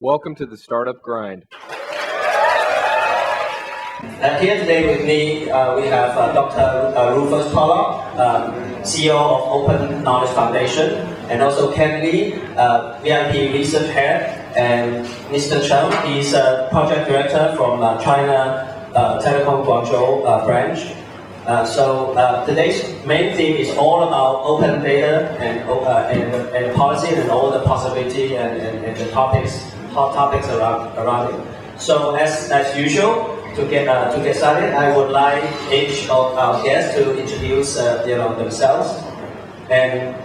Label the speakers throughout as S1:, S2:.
S1: Welcome to the Startup Grind.
S2: Here today with me, we have Dr. Rufus Pollock, CEO of Open Knowledge Foundation, and also Ken Lee, VIP Research Head, and Mr. Chen, he's Project Director from China Telecom Guangzhou branch. So today's main theme is all about open data and policy and all the possibility and the hot topics around it. So as usual, to get started, I would like each of our guests to introduce themselves. And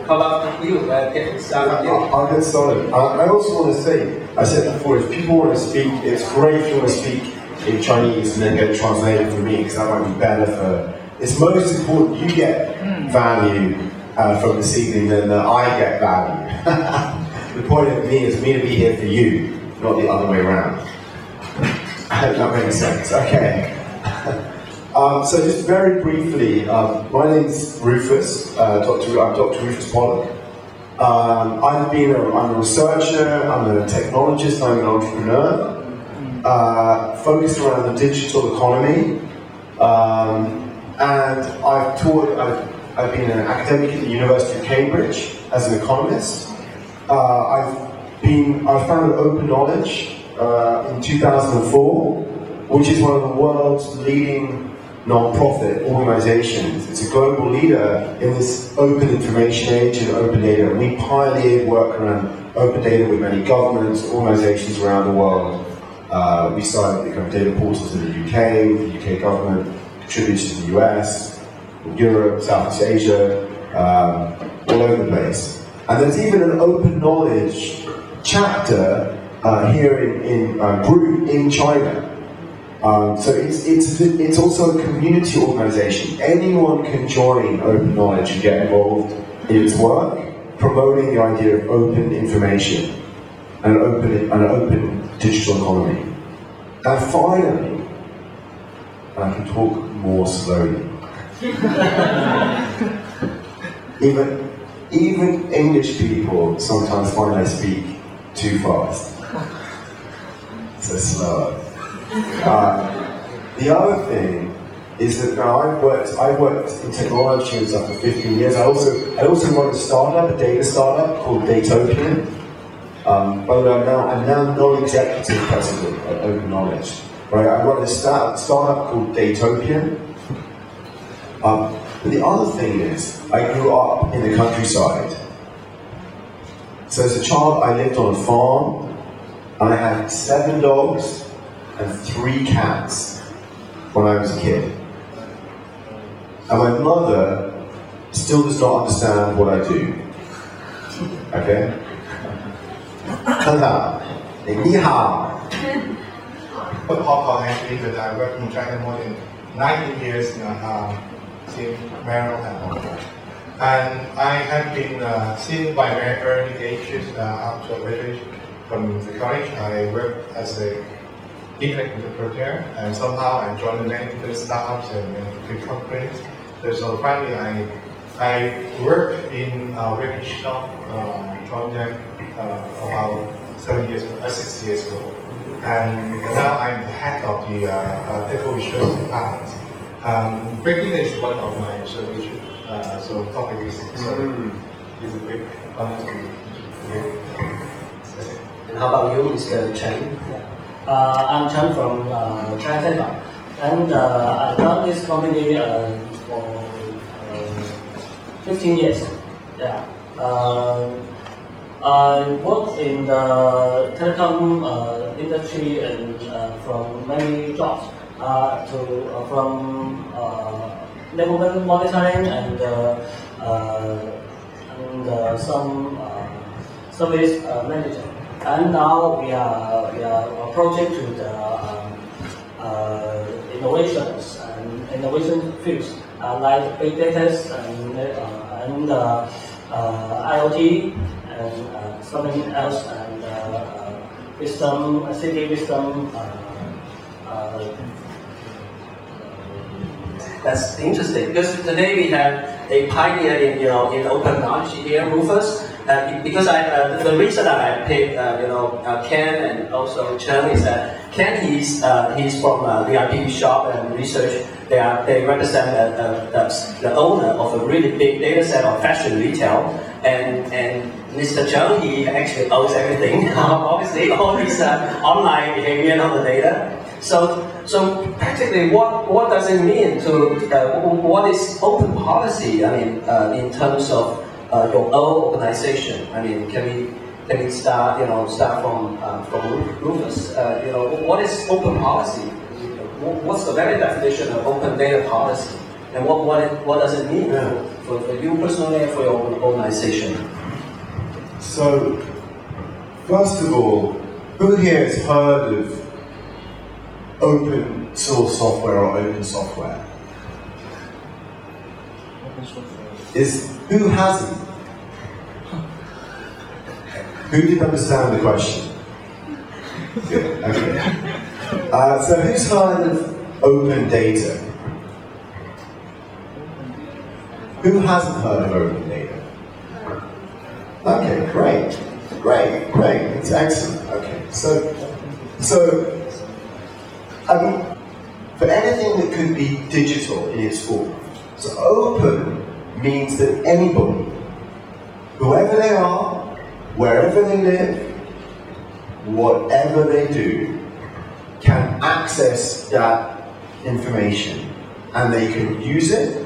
S2: how about you? Get started.
S3: I'll get started. I also want to say, I said before, if people want to speak, it's great if you want to speak in Chinese and then get it translated for me, because that might be better for. It's most important you get value from this evening than that I get value. The point of me is me to be here for you, not the other way around. I hope that makes sense. Okay. So just very briefly, my name's Rufus. I'm Dr. Rufus Pollock. I'm a researcher, I'm a technologist, I'm an entrepreneur, focused around the digital economy, and I've been an academic at the University of Cambridge as an economist. I founded Open Knowledge in 2004, which is one of the world's leading non-profit organizations. It's a global leader in this open information age and open data. We pioneered work around open data with many governments, organizations around the world. We started the kind of data portals in the UK, with the UK government, contributed to the US, Europe, Southeast Asia, all over the place. And there's even an open knowledge chapter here in group in China. So it's also a community organization. Anyone can join Open Knowledge and get involved in its work, promoting the idea of open information and an open digital economy. And finally, I can talk more slowly. Even English people sometimes find I speak too fast. So slower. The other thing is that now I've worked in technology and stuff for 15 years. I also run a data startup called Datopian. By the way, I'm now non-executive president at Open Knowledge. Right? I run a startup called Datopian. But the other thing is, I grew up in the countryside. So as a child, I lived on a farm, and I had 7 dogs and 3 cats when I was a kid. And my mother still does not understand what I do. Okay? Ni hao.
S4: Papa actually, but I worked in China more than 19 years now, in Merrill and I have been since my very early ages after graduation from the college. I worked as a internet entrepreneur, and somehow I joined many different startups and big companies. So finally, I worked in a very short project about 6 years ago, and now I'm the head of the Data Research Department. Breaking is one of my solutions, so topic is a big honor to me.
S2: And how about you, Mr. Chen?
S5: I'm Chen from China Telecom, and I've done this company for 15 years. Yeah. I worked in the telecom industry and from many jobs. From network monitoring and some service manager, and now we are approaching to the innovations and innovation fields like big data and IoT and something else, and city wisdom.
S2: That's interesting, because today we have a pioneer in open knowledge here, Rufus. because the reason that I picked Ken and also Chen is that Ken he's from VIP shop and research. They represent the owner of a really big data set of fashion retail, and Mr. Chen he actually owns everything. Obviously, all his online behavior and all the data. So practically, what does it mean to what is open policy? I mean, in terms of your own organization. I mean, can we start from Rufus? What is open policy? What's the very definition of open data policy, and what does it mean for you personally and for your organization?
S3: So, first of all, who here has heard of open source software or open software? Who hasn't? Who didn't understand the question? Good, okay. So who's heard of open data? Who hasn't heard of open data? Okay, great. It's excellent. Okay, so for anything that could be digital in its form, so open means that anybody, whoever they are, wherever they live, whatever they do, can access that information, and they can use it,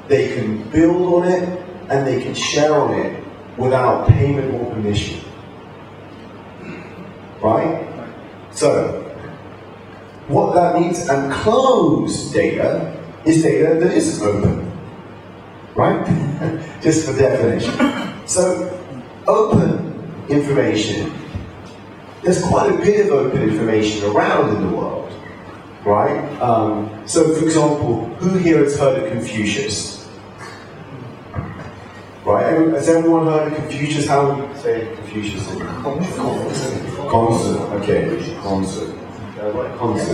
S3: they can build on it, and they can share on it without payment or permission. Right? So, what that means, and closed data is data that isn't open. Right? Just for definition. So, open information, there's quite a bit of open information around in the world, right? So, for example, who here has heard of Confucius? Right? Has everyone heard of Confucius? How would you say Confucius? Conzu. Okay. Conzu.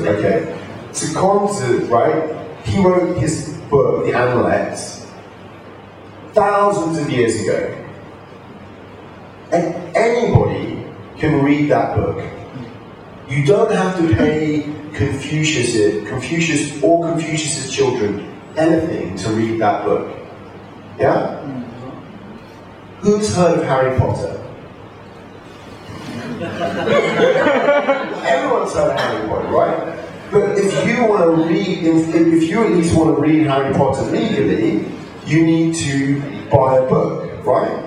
S3: Okay. So Conzu, right? He wrote his book, The Analects, thousands of years ago, and anybody can read that book. You don't have to pay Confucius or Confucius's children anything to read that book. Yeah? Who's heard of Harry Potter? Everyone's heard of Harry Potter, right? But if you want to read, if you at least want to read Harry Potter legally, you need to buy a book, right?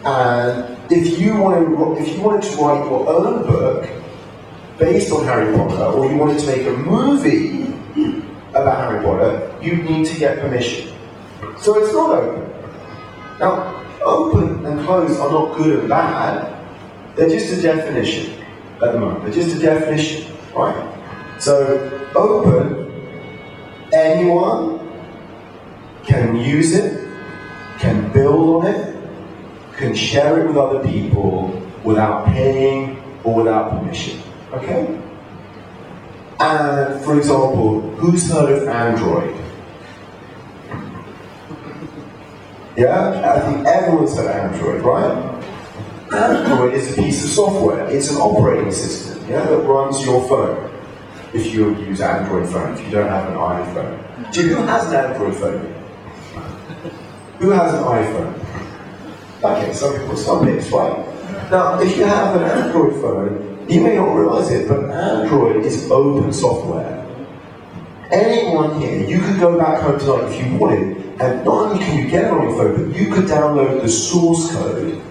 S3: And if you wanted to write your own book based on Harry Potter, or you wanted to make a movie about Harry Potter, you'd need to get permission. So it's not open. Now, open and closed are not good and bad. They're just a definition at the moment. They're just a definition, right? So, open, anyone can use it, can build on it, can share it with other people without paying or without permission. Okay? And for example, who's heard of Android? Yeah? I think everyone's heard of Android, right? Android is a piece of software. It's an operating system, yeah, that runs your phone. If you use Android phone, if you don't have an iPhone. Who has an Android phone? Who has an iPhone? Okay, some people, some bits, right? Now, if you have an Android phone, you may not realize it, but Android is open software. Anyone here, you could go back home tonight if you wanted, and not only can you get it on your phone, but you could download the source code,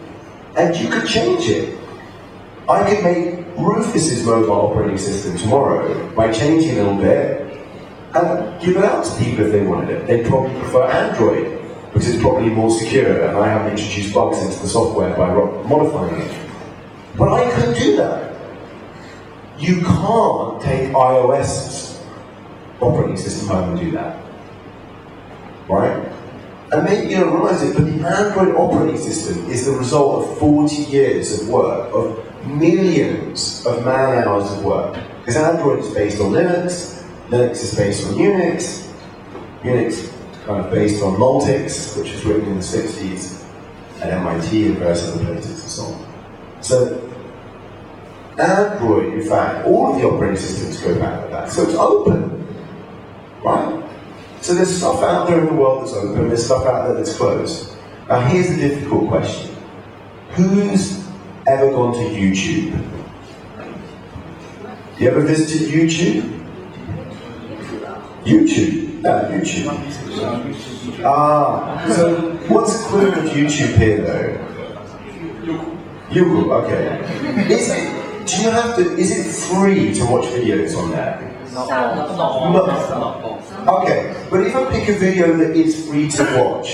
S3: and you could change it. I could make Rufus's mobile operating system tomorrow by changing a little bit, and give it out to people if they wanted it. They'd probably prefer Android, because it's probably more secure, and I haven't introduced bugs into the software by modifying it. But I could do that. You can't take iOS's operating system home and do that. Right? And maybe you don't realize it, but the Android operating system is the result of 40 years of work, of millions of man-hours of work. Because Android is based on Linux, Linux is based on Unix, Unix kind of based on Multics, which was written in the 60s. at MIT and various other places and so on. So Android, in fact, all of the operating systems go back like that. So it's open, right? So there's stuff out there in the world that's open, there's stuff out there that's closed. Now here's the difficult question. Who's ever gone to YouTube? You ever visited YouTube? YouTube. YouTube. So what's the equivalent of YouTube here though? YouTube, okay. Is it free to watch videos on there? No. Okay, but if I pick a video that is free to watch,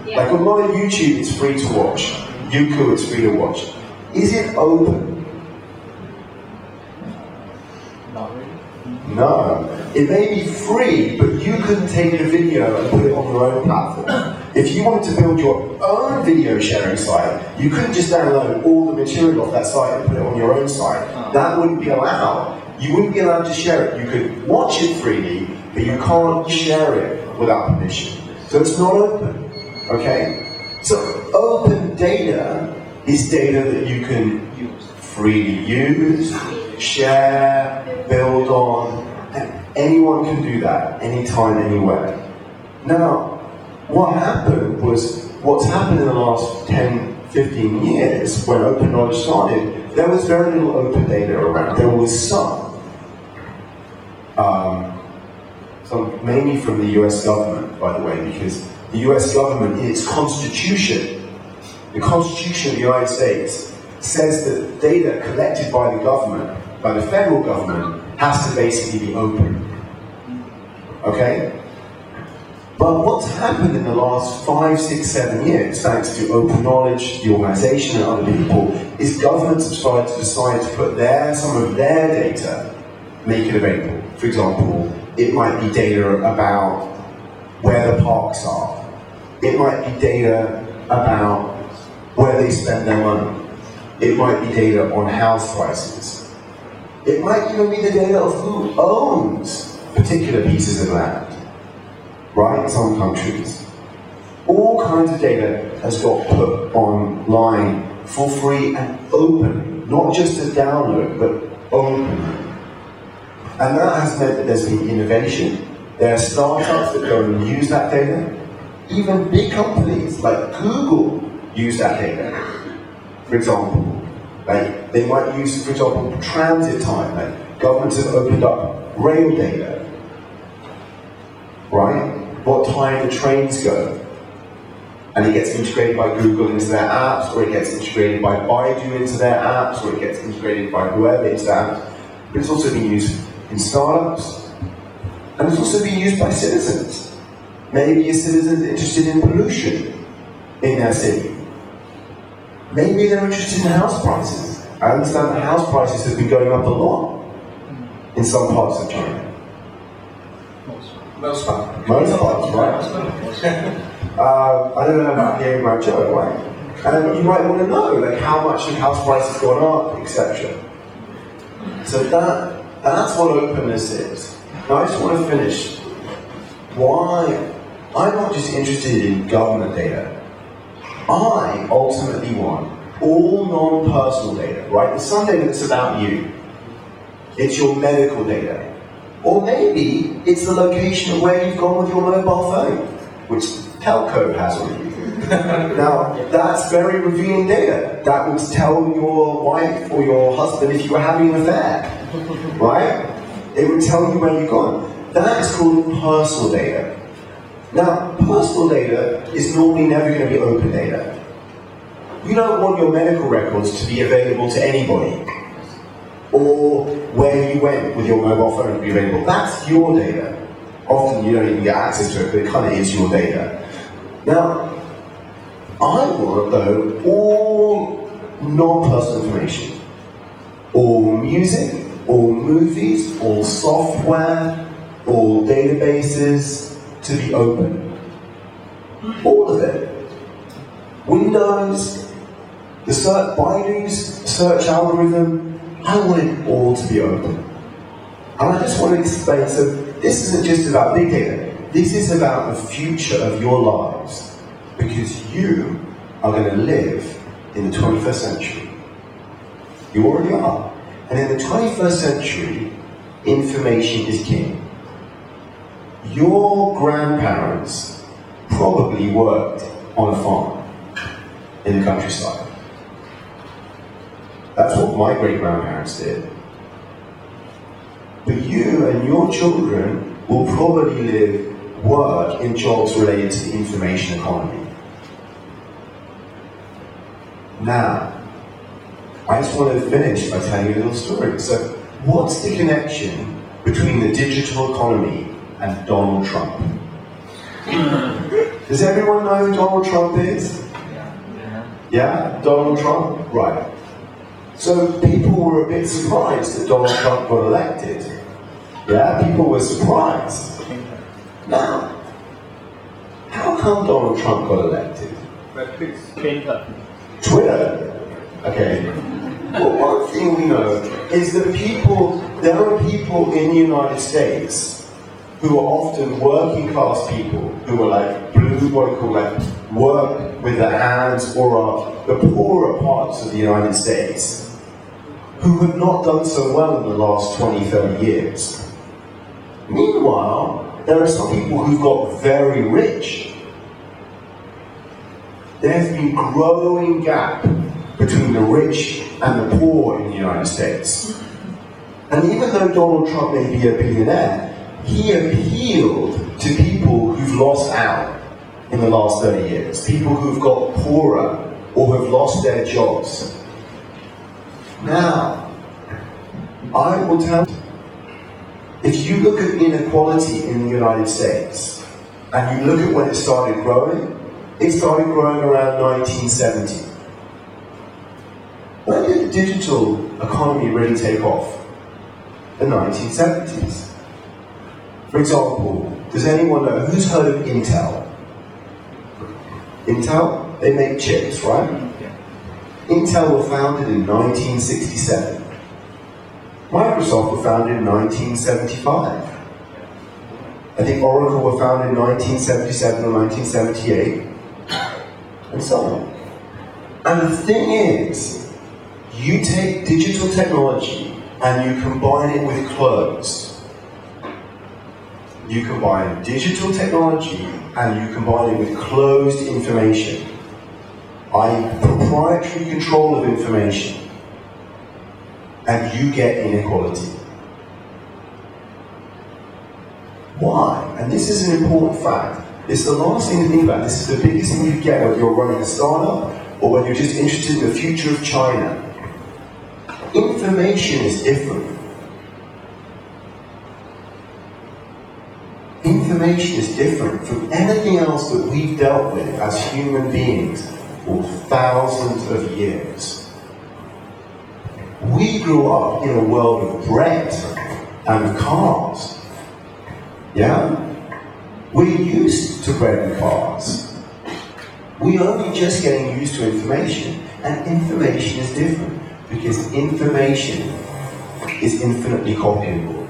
S3: like on my YouTube it's free to watch, YouTube it's free to watch, is it open? No. It may be free, but you couldn't take a video and put it on your own platform. If you wanted to build your own video sharing site, you couldn't just download all the material off that site and put it on your own site. That wouldn't be allowed. You wouldn't be allowed to share it. You could watch it freely, but you can't share it without permission. So it's not open, okay? So open data is data that you can freely use, share, build on, and anyone can do that, anytime, anywhere. Now, what happened was, what's happened in the last 10, 15 years, when open knowledge started, there was very little open data around. There was some mainly from the US government, by the way, because the US government, in its constitution, the Constitution of the United States, says that data collected by the government, by the federal government, has to basically be open. Okay? But what's happened in the last 5, 6, 7 years, thanks to open knowledge, the organization and other people, is governments have started to decide to put some of their data, make it available. For example, it might be data about where the parks are. It might be data about where they spend their money. It might be data on house prices. It might even be the data of who owns particular pieces of land, right, in some countries. All kinds of data has got put online for free and open, not just to download, but open. And that has meant that there's been innovation. There are startups that go and use that data. Even big companies like Google use that data. For example, like they might use, for example, transit time. Like governments have opened up rail data, right? What time the trains go, and it gets integrated by Google into their apps, or it gets integrated by Baidu into their apps, or it gets integrated by whoever into their apps. But it's also being used in startups, and it's also being used by citizens. Maybe a citizen is interested in pollution in their city. Maybe they're interested in house prices. I understand that house prices have been going up a lot in some parts of China. Most parts, right? I don't know about here in Guangzhou, right? And you might want to know, like, how much have house prices gone up, etc. So that's what openness is. Now I just want to finish. Why? I'm not just interested in government data. I ultimately want all non-personal data, right? There's some data that's about you. It's your medical data. Or maybe it's the location of where you've gone with your mobile phone, which telco has on you. Now, that's very revealing data. That would tell your wife or your husband if you were having an affair, right? It would tell you where you've gone. That is called personal data. Now, personal data is normally never going to be open data. You don't want your medical records to be available to anybody, or where you went with your mobile phone to be available. That's your data. Often you don't even get access to it, but it kind of is your data. Now, I want, though, all non-personal information, all music, all movies, all software, all databases, to be open. All of it. Windows, the Baidu's search algorithm, I want it all to be open. And I just want to explain, so this isn't just about big data, this is about the future of your lives. Because you are going to live in the 21st century. You already are. And in the 21st century, information is king. Your grandparents probably worked on a farm in the countryside. That's what my great-grandparents did. But you and your children will probably work in jobs related to the information economy. Now, I just want to finish by telling you a little story. So, what's the connection between the digital economy and Donald Trump? Does everyone know who Donald Trump is? Yeah? Donald Trump? Right. So people were a bit surprised that Donald Trump got elected. Yeah? People were surprised. Now, how come Donald Trump got elected? Twitter. Okay. Well, one thing we know is that there are people in the United States who are often working class people, who are like blue, what we call like work with their hands, or are the poorer parts of the United States, who have not done so well in the last 20, 30 years. Meanwhile, there are some people who've got very rich. There's been a growing gap between the rich and the poor in the United States. And even though Donald Trump may be a billionaire, he appealed to people who've lost out in the last 30 years, people who've got poorer or have lost their jobs. Now, I will tell you, if you look at inequality in the United States, and you look at when it started growing around 1970. When did the digital economy really take off? The 1970s. For example, does anyone know, who's heard of Intel? Intel? They make chips, right? Intel were founded in 1967. Microsoft were founded in 1975. I think Oracle were founded in 1977 or 1978, and so on. And the thing is, you take digital technology and you combine it with clothes. You combine digital technology and you combine it with closed information, i.e. proprietary control of information, and you get inequality. Why? And this is an important fact. It's the last thing to think about. This is the biggest thing you get whether you're running a startup or whether you're just interested in the future of China. Information is different. Information is different from anything else that we've dealt with as human beings for thousands of years. We grew up in a world of bread and cars. Yeah? We're used to bread and cars. We're only just getting used to information, and information is different because information is infinitely copyable.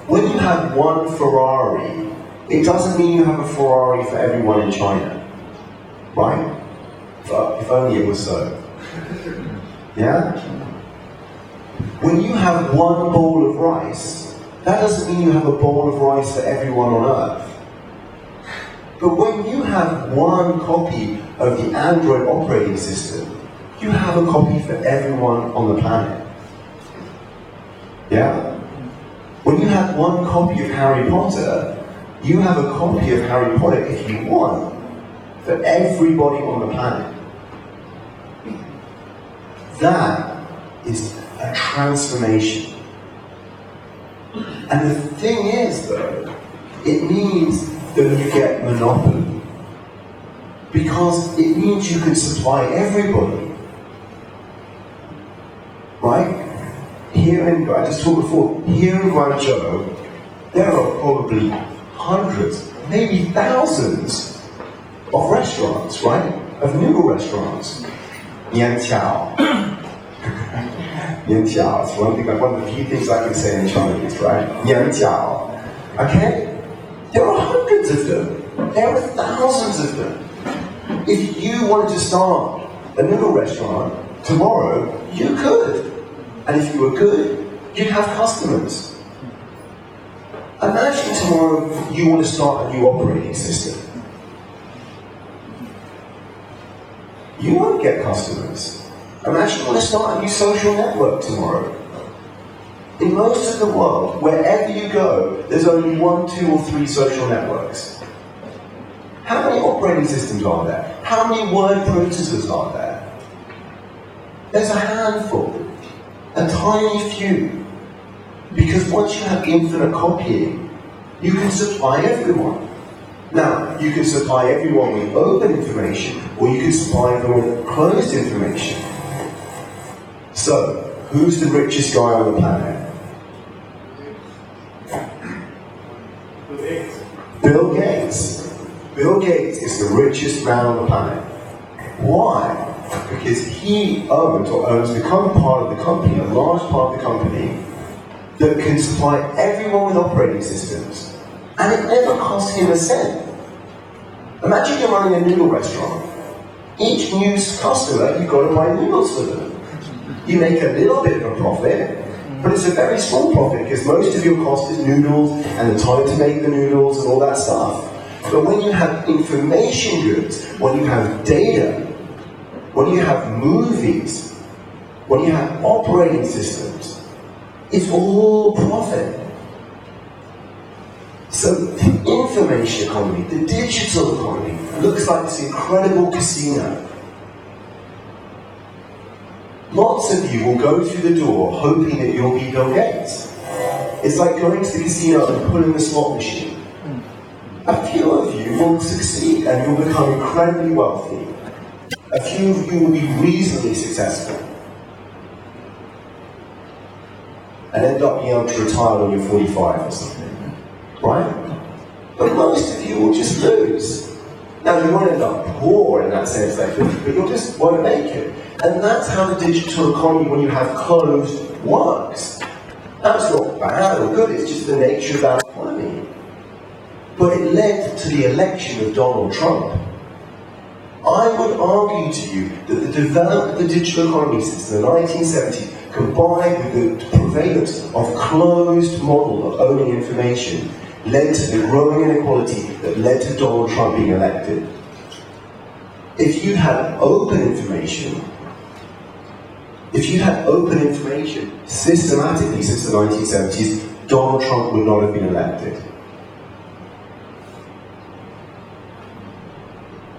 S3: When you have one Ferrari, it doesn't mean you have a Ferrari for everyone in China, right? If only it was so. Yeah? When you have one bowl of rice, that doesn't mean you have a bowl of rice for everyone on Earth. But when you have one copy of the Android operating system, you have a copy for everyone on the planet. Yeah? When you have one copy of Harry Potter, you have a copy of Harry Potter, if you want, for everybody on the planet. That is a transformation. And the thing is, though, it means that you get monopoly. Because it means you can supply everybody. Right? I just talked before, here in Guangzhou, there are probably hundreds, maybe thousands of restaurants, right? Of noodle restaurants. Nian Qiao. Nian Qiao. It's one of the few things I can say in Chinese, right? Nian Qiao. Okay? There are hundreds of them. There are thousands of them. If you wanted to start a noodle restaurant tomorrow, you could. And if you were good, you'd have customers. Imagine tomorrow you want to start a new operating system. You won't get customers. Imagine you want to start a new social network tomorrow. In most of the world, wherever you go, there's only 1, 2, or 3 social networks. How many operating systems are there? How many word processors are there? There's a handful, a tiny few. Because once you have infinite copying, you can supply everyone. Now, you can supply everyone with open information, or you can supply them with closed information. So, who's the richest guy on the planet? Bill Gates. Bill Gates is the richest man on the planet. Why? Because he owns become part of the company, a large part of the company, that can supply everyone with operating systems. And it never costs him a cent. Imagine you're running a noodle restaurant. Each new customer, you've got to buy noodles for them. You make a little bit of a profit, but it's a very small profit because most of your cost is noodles and the time to make the noodles and all that stuff. But when you have information goods, when you have data, when you have movies, when you have operating systems, it's all profit. So the information economy, the digital economy, looks like this incredible casino. Lots of you will go through the door hoping that you'll be Bill Gates. It's like going to the casino and pulling the slot machine. A few of you will succeed and you'll become incredibly wealthy. A few of you will be reasonably successful. And end up being able to retire when you're 45 or something. Right? But most of you will just lose. Now you won't end up poor in that sense, but you'll just won't make it. And that's how the digital economy, when you have closed, works. That's not bad or good, it's just the nature of that economy. But it led to the election of Donald Trump. I would argue to you that the development of the digital economy since the 1970s, combined with the prevalence of closed model of owning information, led to the growing inequality that led to Donald Trump being elected. If you had open information systematically since the 1970s, Donald Trump would not have been elected.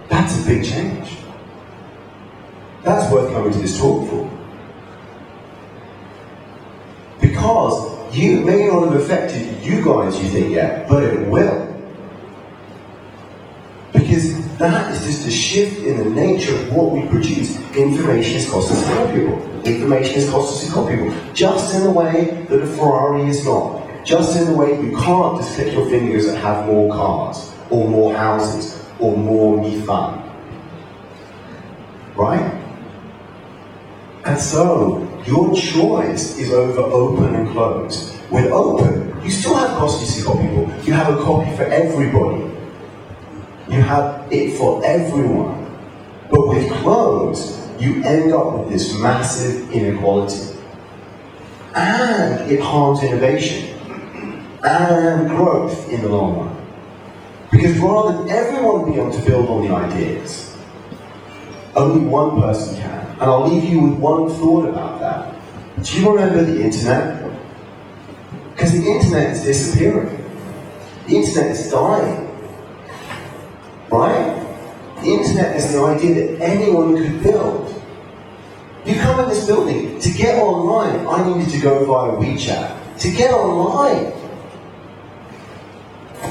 S3: That's a big change. That's worth coming to this talk for. Because you may not have affected you guys, you think, yet, but it will. Because that is just a shift in the nature of what we produce. Information is cost us incomparable. Information is cost us incomparable. Just in the way that a Ferrari is not. Just in the way you can't just click your fingers and have more cars, or more houses, or more methane. Right? And so, your choice is over open and closed. With open, you still have copies for people. You have a copy for everybody. You have it for everyone. But with closed, you end up with this massive inequality. And it harms innovation and growth in the long run. Because rather than everyone being able to build on the ideas, only one person can. And I'll leave you with one thought about that. Do you remember the internet? Because the internet is disappearing. The internet is dying. Right? The internet is the idea that anyone could build. You come in this building, to get online, I needed to go via WeChat. To get online.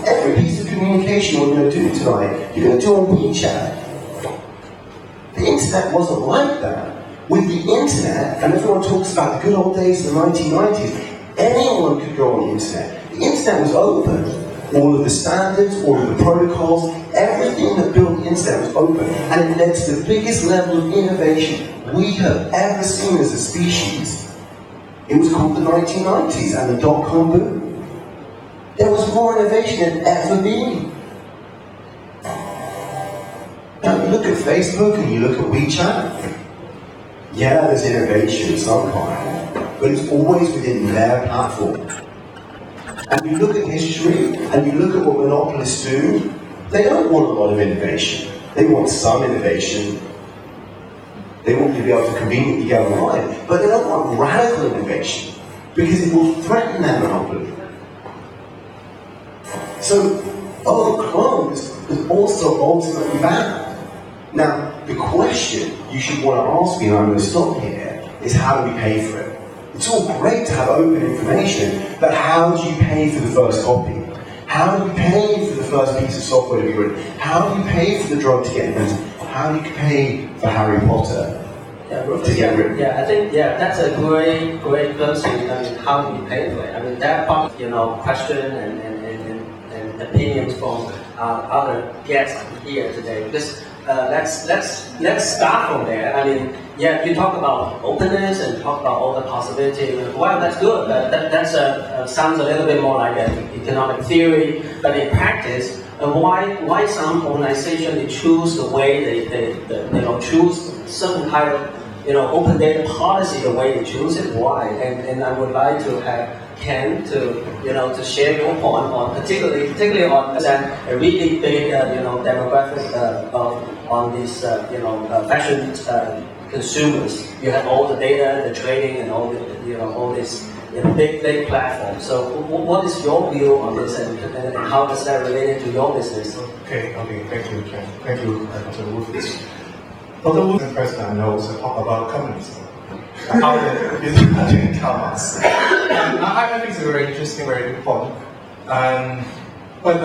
S3: Every piece of communication we're going to do tonight, you're going to do on WeChat. The internet wasn't like that. With the internet, and everyone talks about the good old days of the 1990s, anyone could go on the internet. The internet was open. All of the standards, all of the protocols, everything that built the internet was open. And it led to the biggest level of innovation we have ever seen as a species. It was called the 1990s and the dot-com boom. There was more innovation than ever been. Now, you look at Facebook and you look at WeChat, yeah, there's innovation of some kind, but it's always within their platform. And you look at history, and you look at what monopolists do, they don't want a lot of innovation. They want some innovation. They want you to be able to conveniently go online, but they don't want radical innovation, because it will threaten their monopoly. So, clones is also ultimately bad. Now, the question you should want to ask me, and I'm going to stop here, is how do we pay for it? It's all great to have open information, but how do you pay for the first copy? How do you pay for the first piece of software to be written? How do you pay for the drug to get invented? How do you pay for Harry Potter to get written?
S2: Yeah, I think that's a great glimpse in how do we pay for it. I mean that part, question and opinions from other guests here today. Because let's start from there. I mean, you talk about openness and talk about all the possibilities. Well, that's good. That sounds a little bit more like an economic theory, but in practice, why some organization they choose the way they choose certain kind of open data policy the way they choose it? Why? And I would like to have Ken to share your point on particularly on a really big demographic on these fashion consumers. You have all the data, the trading, and all the all this big platforms. So what is your view on this, and how does that relate to your business?
S4: Okay, thank you, Ken. Thank you, Dr. Rufus. Dr. Rufus, first I know to talk about communism. How the business comes. I think it's very interesting, very important. But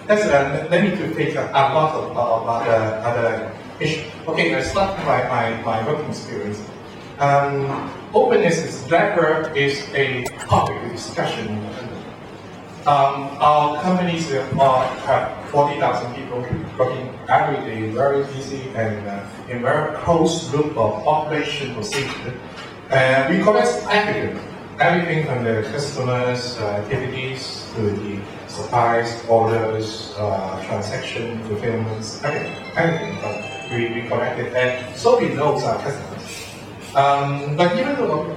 S4: let me to take a lot of other issues. Okay, I start my working experience. Openness is never is a topic of discussion in the company. Our companies have 40,000 people working every day, very busy and in very close loop of operation procedure. And we collect everything from the customers' activities to the supplies, orders, transaction, fulfillments, everything. We collect it, and so we know our customers. But even though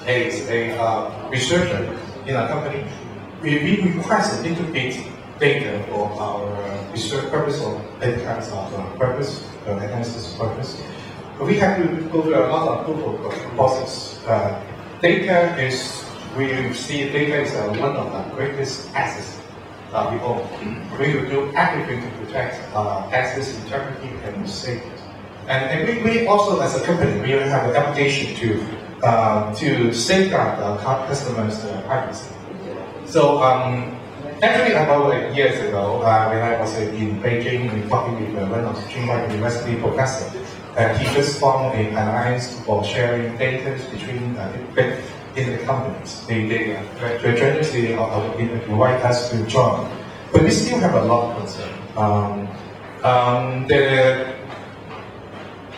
S4: as a researcher in a company, we request a little bit data for our research purpose or any kinds of purpose, analysis purpose. But we have to go through a lot of proof of process. Data is, we see data is one of the greatest assets we own. We will do everything to protect access, integrity, and safety. And we also, as a company, we have an obligation to safeguard our customers' privacy. So actually, about years ago, when I was in Beijing, we talking with one of the Tsinghua University professor, he just formed an alliance for sharing data between in the companies. They generously invite us to join, but we still have a lot of concern.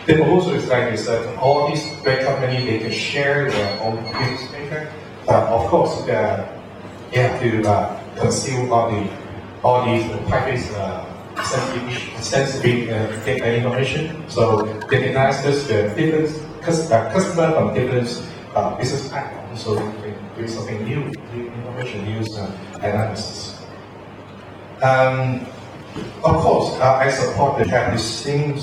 S4: The proposal is like this: that all these big companies they can share their own business data. Of course, they have to conceal all these private sensitive information. So they can access the different customer from different business platforms. So they can do something new information, use analysis. Of course, I support the have the same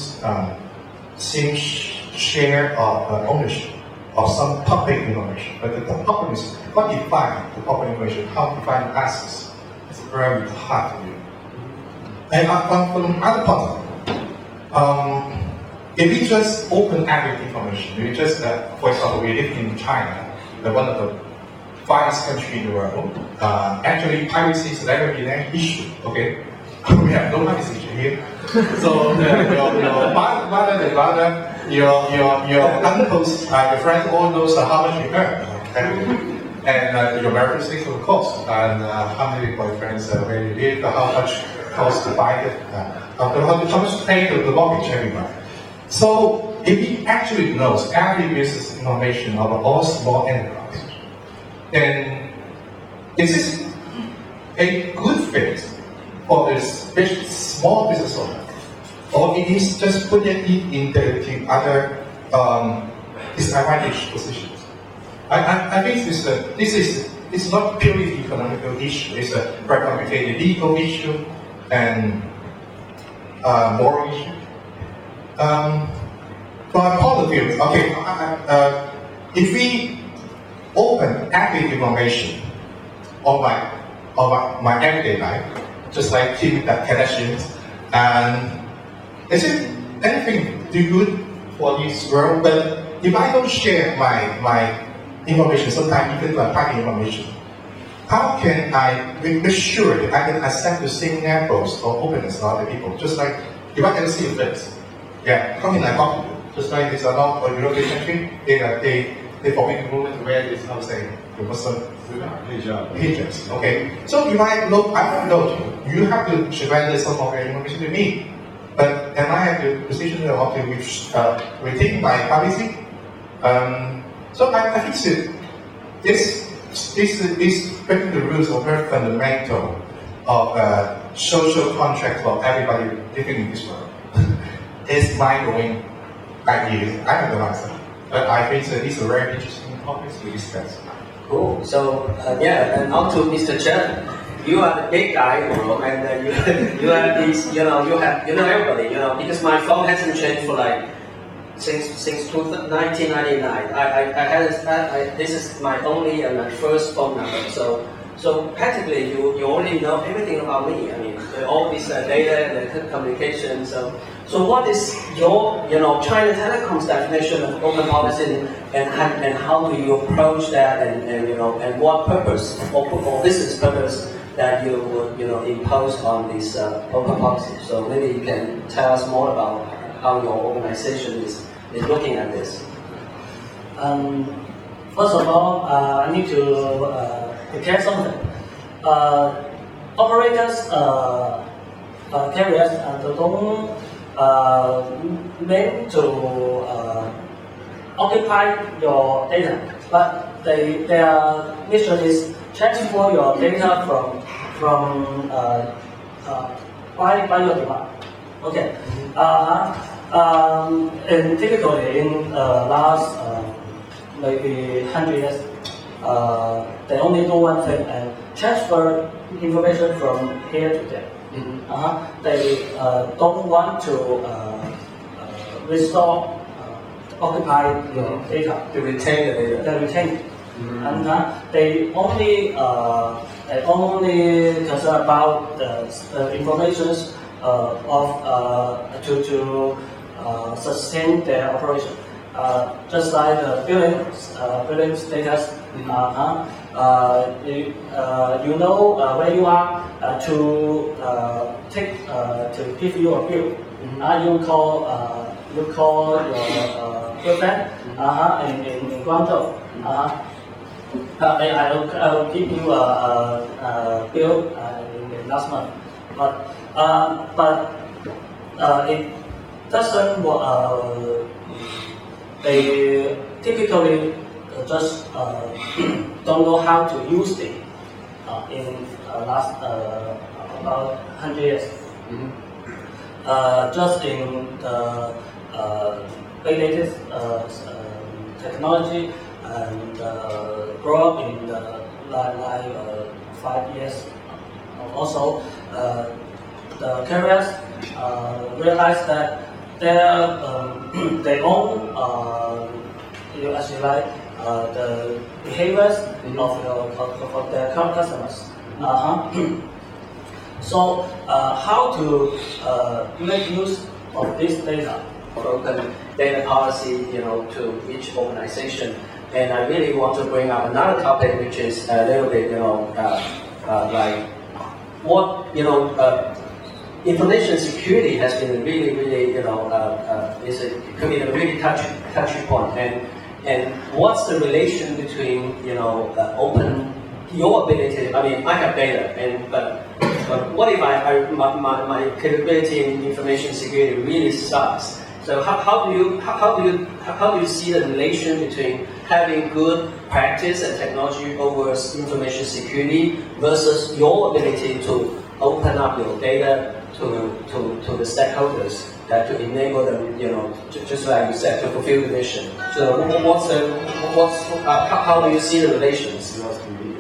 S4: share of ownership of some public information, but the problem is what define the public information, how to define access. It's very hard to do. And from other part, if we just open every information, we just, for example, we live in China, one of the finest country in the world. Actually, piracy is never been an issue. Okay, we have no privacy here. So your mother, your uncles, your friends all knows how much you earn, and your marital status of course, and how many boyfriends, where you live, how much costs to buy it, how much to pay the mortgage every month. So if he actually knows every business information of all small enterprises, then is this a good fit for this small business owner, or it is just put it into other disadvantaged positions. I think it's not purely economical issue. It's a very complicated legal issue and moral issue. From my point of view, okay, if we open active information on my everyday life, just like Kim Kardashian, and is it anything do good for this world? But if I don't share my information, sometimes even my private information, how can I make sure that I can accept the same levels of openness to other people? Just like if I can see a face, yeah, how can I talk to you? Just like it's a lot of European country, they forbid women to wear this, how to say, the Muslim hijabs. Okay, so if I don't know you, you have to surrender some of your information to me. But am I have the position to retain my privacy? So I think this breaking the rules of very fundamental of social contract for everybody living in this world. It's mind-blowing ideas. I have no answer, but I think that these are very interesting topics to discuss.
S2: Cool. So yeah, and on to Mr. Chen. You are the big guy in the world, and you have these, you know everybody, because my phone hasn't changed for like since 1999. This is my only and my first phone number. So practically you already know everything about me. I mean, all this data and the communication. So what is your China Telecom's definition of open policy, and how do you approach that, and what purpose or business purpose that you would impose on this open policy? So maybe you can tell us more about how your organization is looking at this.
S5: First of all, I need to declare something. Operators, carriers, don't meant to occupy your data, but their mission is transfer your data from by your demand. Okay. And typically in last maybe 100 years, they only do one thing and transfer information from here to there. They don't want to restore, occupy your data.
S2: To retain the data.
S5: They retain it. And they only concern about the informations to sustain their operation. Just like the billing status, you know where you are to give you a bill. You call your girlfriend in Guangzhou. I will give you a bill in last month, but it doesn't work. They typically just don't know how to use it in last about 100 years. Just in the big data technology and grow up in the like 5 years. Also, the carriers realize that they own the behaviors of their current customers. So how to make use of this data?
S2: Open data policy, to each organization. And I really want to bring up another topic, which is a little bit, like what, information security has been really, could be a really touchy point. And what's the relation between, your ability? I mean, I have data, but what if my capability in information security really sucks? So how do you see the relation between having good practice and technology over information security versus your ability to open up your data to the stakeholders that to enable them, just like you said, to fulfill the mission. So how do you see the relations?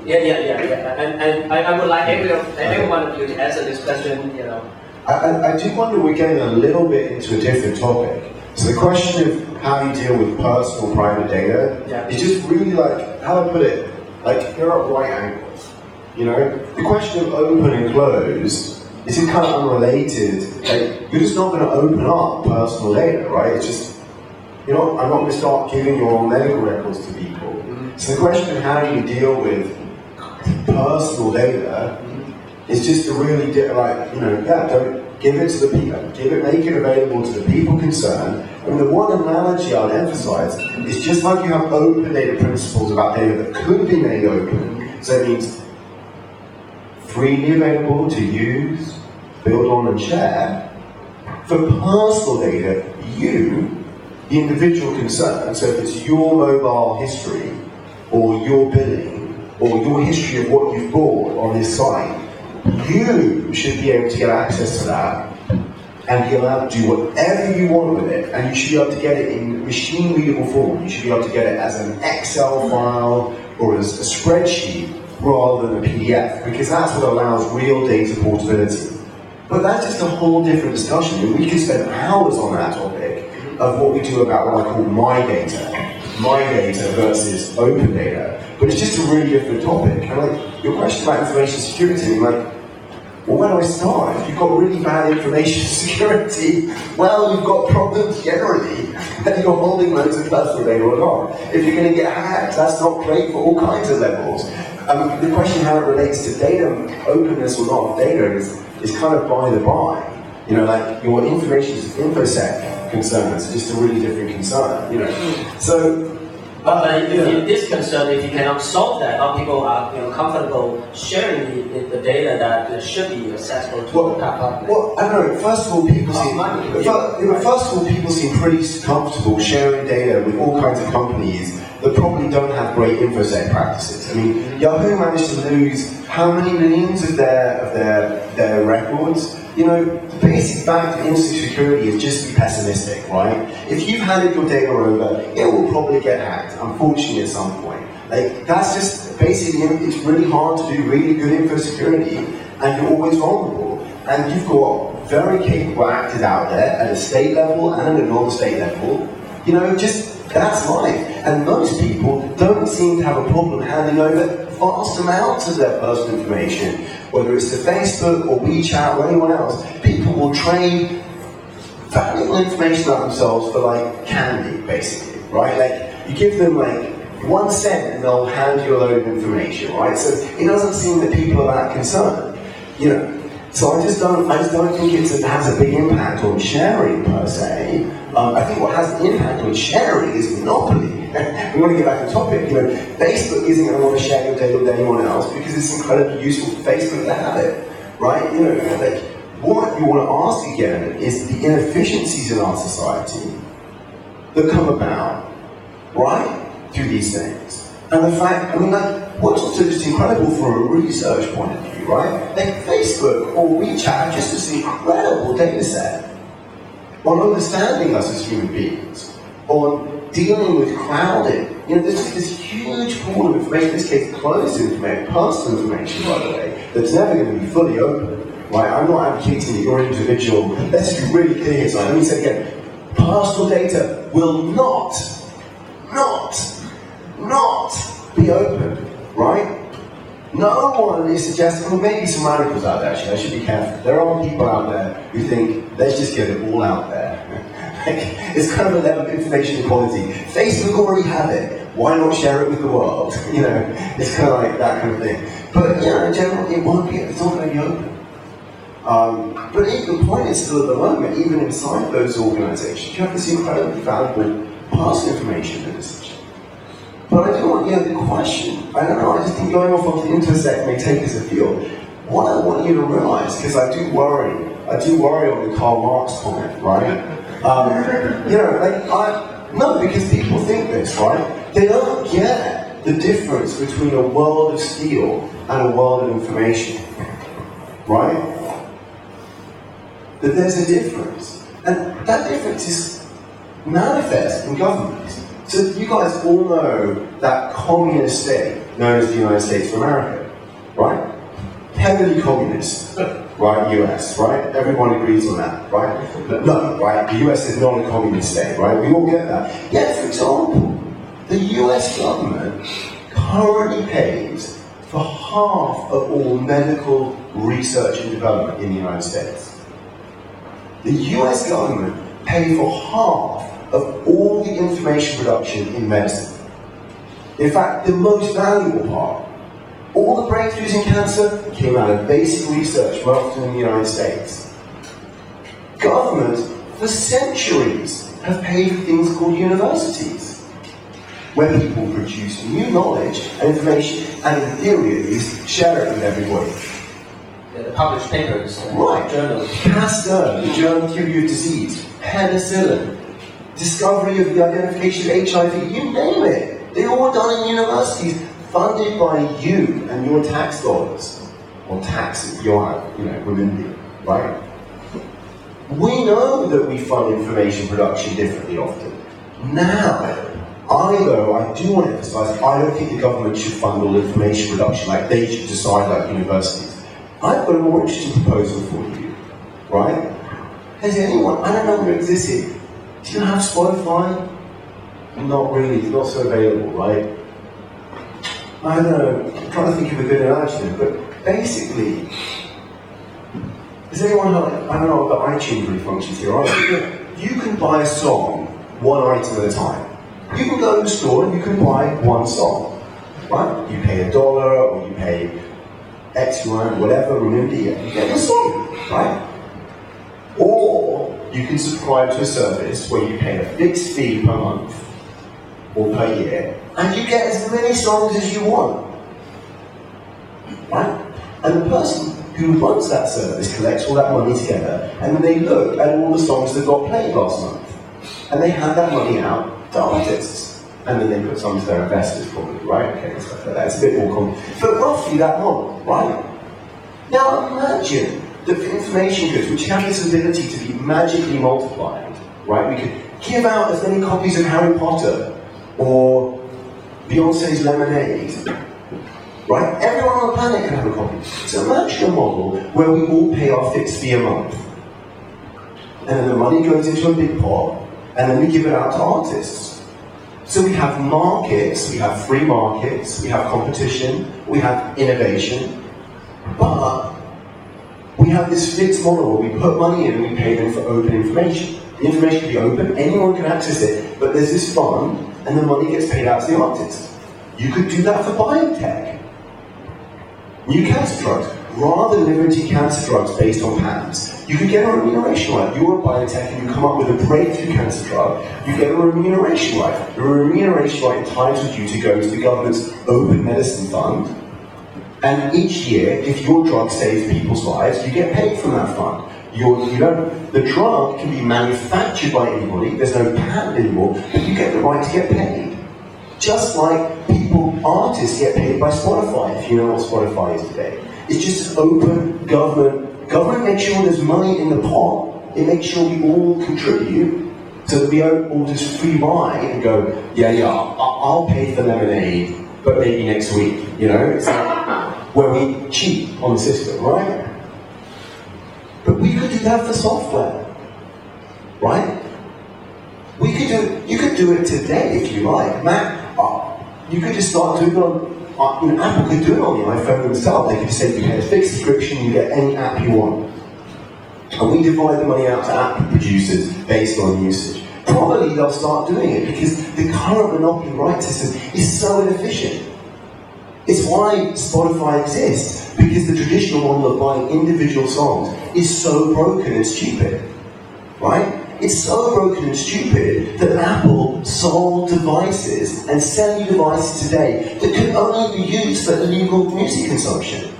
S2: Yeah. And I would like every one of you to answer this question.
S3: I do wonder we're getting a little bit into a different topic. So the question of how you deal with personal private data is just really like, how do I put it? Like, there are right angles. The question of open and close is kind of unrelated. Like, you're just not going to open up personal data, right? It's just, I'm not going to start giving your medical records to people. So the question of how do you deal with personal data is just a really, don't give it to the people, make it available to the people concerned. I mean, the one analogy I'd emphasize is just like you have open data principles about data that could be made open, so it means freely available to use, build on and share. For personal data, you, the individual concerned, so if it's your mobile history, or your billing, or your history of what you've bought on this site, you should be able to get access to that and be allowed to do whatever you want with it, and you should be able to get it in machine readable form. You should be able to get it as an Excel file or as a spreadsheet rather than a PDF, because that's what allows real data portability. But that's just a whole different discussion, and we could spend hours on that topic of what we do about what I call my data versus open data. But it's just a really different topic. And like your question about information security, well, where do I start? If you've got really bad information security, well, you've got problems generally, that you're holding loads of personal data or not. If you're going to get hacked, that's not great for all kinds of levels. The question how it relates to data, openness or not of data, is kind of by the by. Like your information infosec concerns are just a really different concern. So.
S2: But if this concern, if you cannot solve that, how people are comfortable sharing the data that should be accessible to the public?
S3: Well, I don't know. First of all, people seem pretty comfortable sharing data with all kinds of companies that probably don't have great infosec practices. I mean, Yahoo managed to lose how many millions of their records? The basic fact of security is just be pessimistic, right? If you've handed your data over, it will probably get hacked, unfortunately, at some point. Like, that's just basically, it's really hard to do really good info security, and you're always vulnerable. And you've got very capable actors out there at a state level and at a non-state level. That's life. And most people don't seem to have a problem handing over vast amounts of their personal information, whether it's to Facebook or WeChat or anyone else. People will trade valuable information about themselves for candy, basically, right? Like, you give them 1 cent and they'll hand you a load of information, right? So it doesn't seem that people are that concerned, So I just don't think it has a big impact on sharing per se. I think what has an impact on sharing is monopoly. We want to get back to the topic. Facebook isn't going to want to share your data with anyone else because it's incredibly useful for Facebook to have it, right? What you want to ask again is the inefficiencies in our society that come about, right, through these things. And the fact, what's also just incredible from a research point of view, right? Facebook or WeChat have just this incredible data set on understanding us as human beings, on dealing with crowding. There's just this huge pool of information, in this case closed information, personal information, by the way, that's never going to be fully open, right? I'm not advocating that your individual, let's just be really clear here, so let me say again, personal data will not be open, right? No one is suggesting, maybe some radicals out there, actually, I should be careful. There are people out there who think, let's just get it all out there. It's kind of a level of information equality. Facebook already have it. Why not share it with the world? It's kind of like that kind of thing. But in general, it's not going to be open. But the point is still at the moment, even inside those organizations, you have this incredibly valuable personal information in this. But I do want, the question, I don't know, I just think going off the intersect may take us afield. What I want you to realize, because I do worry on the Karl Marx comment, right? No, because people think this, right? They don't get the difference between a world of steel and a world of information. right? That there's a difference. And that difference is manifest in government. So you guys all know that communist state known as the United States of America, right? Heavily communist, right? US, right? Everyone agrees on that, right? No, right? The US is not a communist state, right? We all get that. Yet, for example, the US government currently pays for half of all medical research and development in the United States. The US government pays for half of all the information production in medicine. In fact, the most valuable part, all the breakthroughs in cancer came out of basic research, more often in the United States. Governments, for centuries, have paid for things called universities, where people produce new knowledge and information, and in theory at least, share it with everybody.
S2: The published papers,
S3: Right.
S2: journals.
S3: Pasteur, the germ theory of disease, penicillin, discovery of the identification of HIV, you name it. They're all done in universities, funded by you and your tax dollars. Or taxes, your, renminbi, right? We know that we fund information production differently often. Now, I do want to emphasize, I don't think the government should fund all information production like they should decide like universities. I've got a more interesting proposal for you, right? Has anyone, I don't know whether it exists here, do you have Spotify? Not really, it's not so available, right? I don't know, I'm trying to think of a good analogy, but basically, does anyone know, I don't know what the iTunes really functions here, right? You can buy a song, one item at a time. You can go to the store and you can buy one song, right? You pay $1 or you pay X yuan, whatever, renminbi, you get the song, right? Or you can subscribe to a service where you pay a fixed fee per month or per year, and you get as many songs as you want, right? And the person who runs that service collects all that money together, and then they look at all the songs that got played last month, and they hand that money out to artists, and then they put some to their investors probably, right? Okay, stuff like that. It's a bit more complicated, but roughly that model, right? Now imagine that for information goods, which have this ability to be magically multiplied, right? We could give out as many copies of Harry Potter or Beyonce's Lemonade, right? Everyone on the planet can have a copy. So imagine a model where we all pay our fixed fee a month, and then the money goes into a big pot, and then we give it out to artists. So we have markets, we have free markets, we have competition, we have innovation, but we have this fixed model where we put money in and we pay them for open information. The information can be open, anyone can access it, but there's this fund, and the money gets paid out to the artist. You could do that for biotech. New cancer drugs, rather than limiting cancer drugs based on patents, you could get a remuneration right. You're a biotech and you come up with a breakthrough cancer drug, you get a remuneration right. The remuneration right entitles you to go to the government's open medicine fund, and each year, if your drug saves people's lives, you get paid from that fund. The drug can be manufactured by anybody, there's no patent anymore, but you get the right to get paid. Just like artists get paid by Spotify, if you know what Spotify is today. It's just an open government. Government makes sure there's money in the pot. It makes sure we all contribute so that we don't all just free ride and go, I'll pay for Lemonade, but maybe next week, It's like where we cheat on the system, right? But we could do that for software, right? You could do it today if you like. You could just start doing it on, Apple could do it on the iPhone themselves. They could say you pay a fixed subscription, you get any app you want. And we divide the money out to app producers based on usage. Probably they'll start doing it because the current monopoly rights system is so inefficient. It's why Spotify exists, because the traditional model of buying individual songs is so broken and stupid, right? It's so broken and stupid that Apple sold devices and selling devices today that could only be used for illegal music consumption.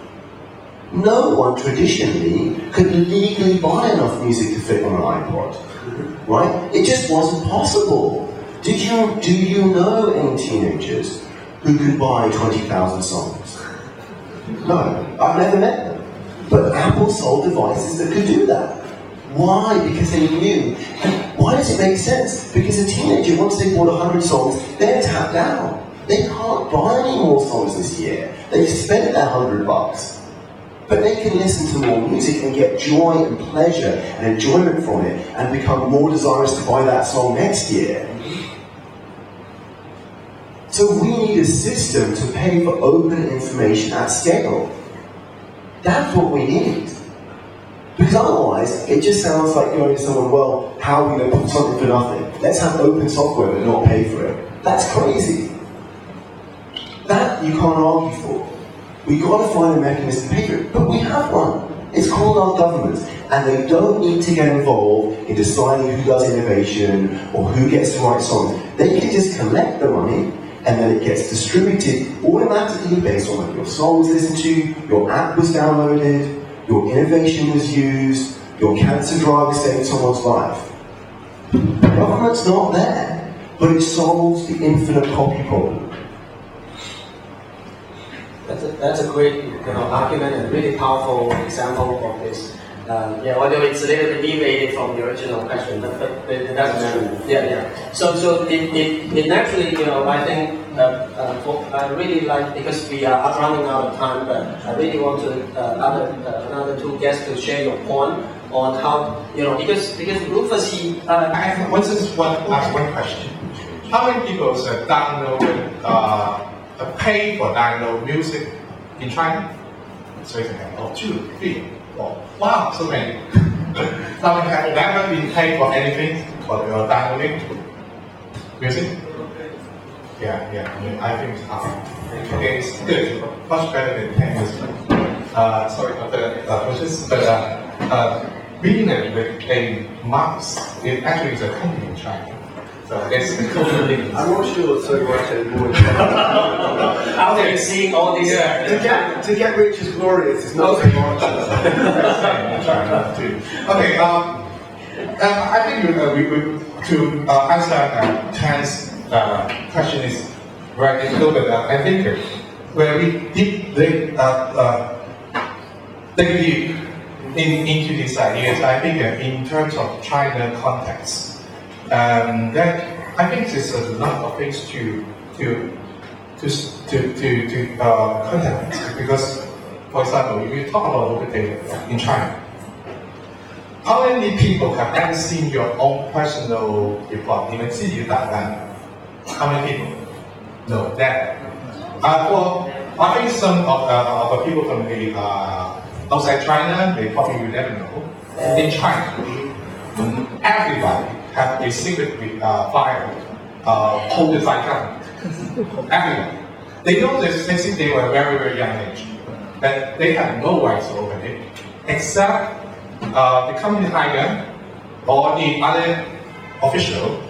S3: No one traditionally could legally buy enough music to fit on an iPod, right? It just wasn't possible. Do you know any teenagers who could buy 20,000 songs? No, I've never met them. But Apple sold devices that could do that. Why? Because they knew. And why does it make sense? Because a teenager, once they bought 100 songs, they're tapped out. They can't buy any more songs this year. They've spent their $100. But they can listen to more music and get joy and pleasure and enjoyment from it and become more desirous to buy that song next year. So we need a system to pay for open information at scale. That's what we need. Because otherwise, it just sounds like going to someone, well, how are we going to put something for nothing? Let's have open software but not pay for it. That's crazy. That you can't argue for. We've got to find a mechanism to pay for it, but we have one. It's called our government, and they don't need to get involved in deciding who does innovation or who gets to write songs. They can just collect the money, and then it gets distributed automatically based on what your song was listened to, your app was downloaded, your innovation was used, your cancer drug saved someone's life. The government's not there, but it solves the infinite copy problem.
S2: That's a great argument and really powerful example of this. Although it's a little bit deviated from the original question, but that's true. So it naturally, I think I really like, because we are running out of time, but I really want to another two guests to share your point on how because Rufus
S4: I want to ask one question. How many people pay for download music in China? So it's like 2, 3, 4. Wow, so many. Some have never been paid for anything for downloading music. I think it's good, much better than paying music. Sorry for the questions, but being a mouse, it actually is a company in China. So it's totally.
S3: I'm not sure so much anymore.
S2: after you see all these
S3: To get rich is glorious. It's not so much.
S4: Okay. I think to answer Chan's question is very difficult, but I think when we dig deep into these ideas, I think in terms of China context. That I think there's a lot of things to contact, because, for example, if you talk about open data in China, how many people have ever seen your own personal report? You can see that. How many people? No, that. I think some of the people from the outside China, they probably will never know. In China, everybody have a secret file holded by government. Everyone. They know this since they were very, very young age. But they have no rights to open it, except the company hire or the other official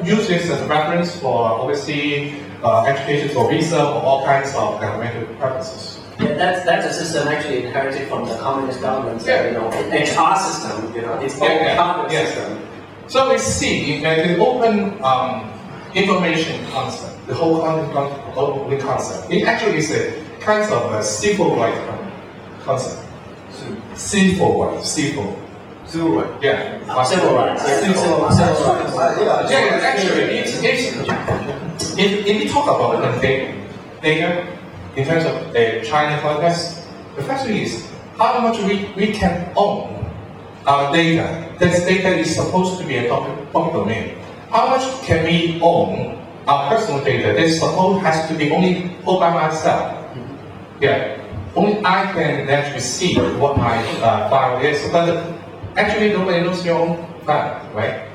S4: use this as a reference for overseas education for visa or all kinds of governmental purposes.
S2: Yeah, that's a system actually inherited from the communist government's HR system. It's all part of the system.
S4: So we see that the open information concept, the whole open concept, it actually is a kind of a civil rights concept. Civil rights.
S2: Civil rights.
S4: Civil rights. Actually, if we talk about data in terms of the China context, the question is how much we can own our data. This data is supposed to be a public domain. How much can we own our personal data? This has to be only owned by myself. Only I can actually see what my file is. But actually, nobody knows your own file, right?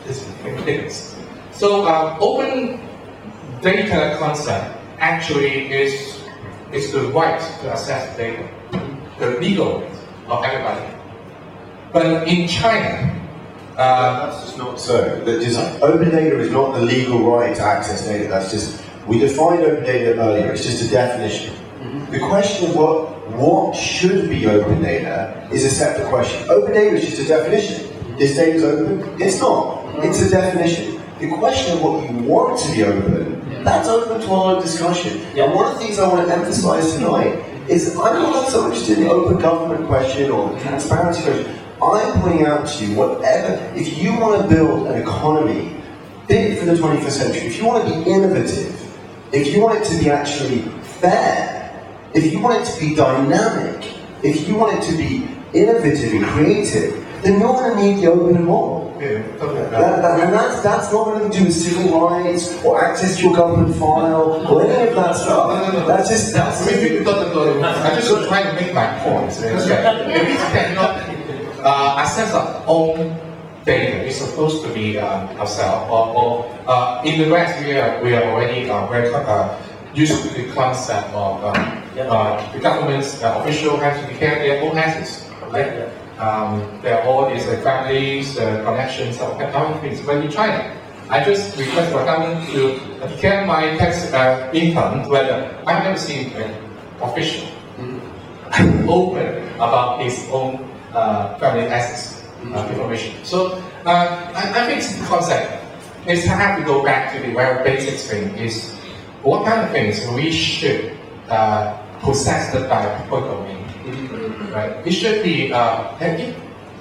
S4: This is ridiculous. So, open data concept actually is the right to access data, the legal right of everybody. But in China,
S3: that's just not so. Open data is not the legal right to access data. That's just, we defined open data earlier. It's just a definition. The question of what should be open data is a separate question. Open data is just a definition. This data is open? It's not. It's a definition. The question of what you want to be open, that's open to our discussion. And one of the things I want to emphasize tonight is I'm not so interested in the open government question or the transparency question. I'm pointing out to you, whatever, if you want to build an economy fit for the 21st century, if you want to be innovative, if you want it to be actually fair, if you want it to be dynamic, if you want it to be innovative and creative, then you're going to need the open model. And that's not going to do with civil rights or access to your government file or any of that stuff. That's just
S4: I just trying to make my point. If we cannot access our own data, it's supposed to be ourselves. Or in the West, we are already very used to the concept of the government's official has to declare their own assets. Right? There are all these families, connections, of other things. But in China, I just request for government to declare my tax income, whether I've never seen an official open about his own family assets information. So I think the concept is have to go back to the very basic thing is what kind of things we should possess by public domain. Right? It should be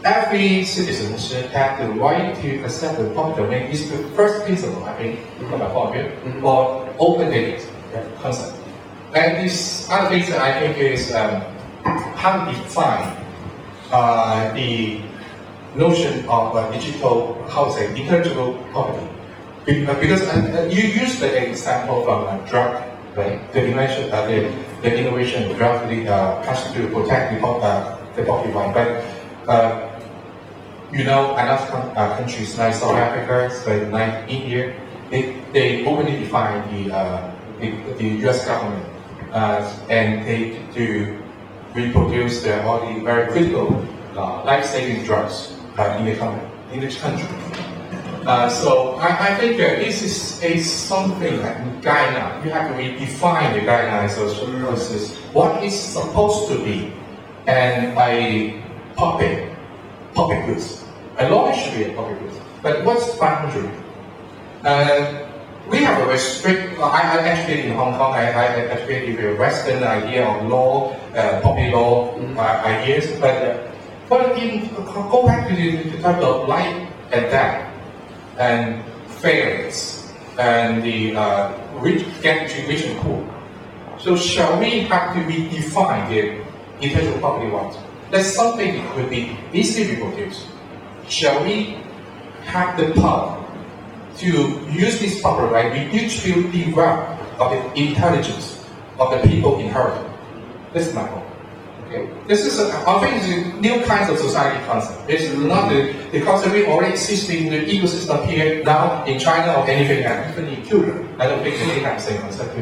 S4: every citizen should have the right to accept the public domain. Is the first principle, I think, from my point of view, for open data concept. And this other thing that I think is how to define the notion of digital, how to say, intellectual property. Because you used the example from drug, right? The invention, the innovation of drug really has to protect the property right. But another countries like South Africa, like India, they openly define the U.S. government and they do reproduce all the very critical life-saving drugs in the country. So I think this is something like guideline. You have to redefine the guidelines of what is supposed to be and a public goods. A law should be a public goods. But what's the boundary? We have a very strict. I educated in Hong Kong. I educated with a Western idea of law, public law ideas. But go back to the type of life and death and fairness and the rich and poor. So shall we have to redefine the intellectual property rights? That's something that could be easily reproduced. Shall we have the power to use this property right redistribute the wealth of the intelligence of the people inherited? This is my point. Okay. This is I think it's a new kind of society concept. It's not the concept we already exist in the ecosystem here now in China or anything else, even in Cuba. I don't think they have the same concept.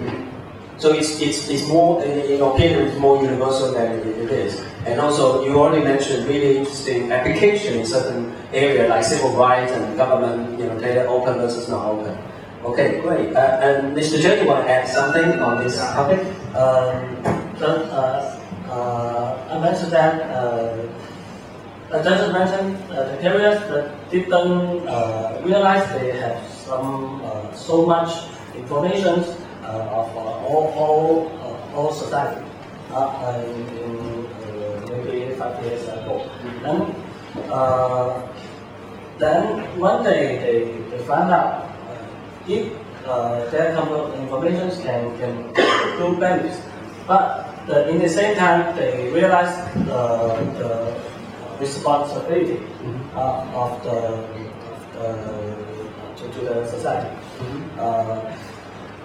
S2: So it's more, in your opinion, it's more universal than it is. And also, you already mentioned really interesting application in certain areas like civil rights and government, data open versus not open. Okay, great. And Mr. Chen, you want to add something on this topic?
S5: I mentioned that I just mentioned the carriers that didn't realize they have so much information of all society in maybe 5 years ago. Then one day they found out if their information can do benefits, but in the same time they realized the responsibility of to the society.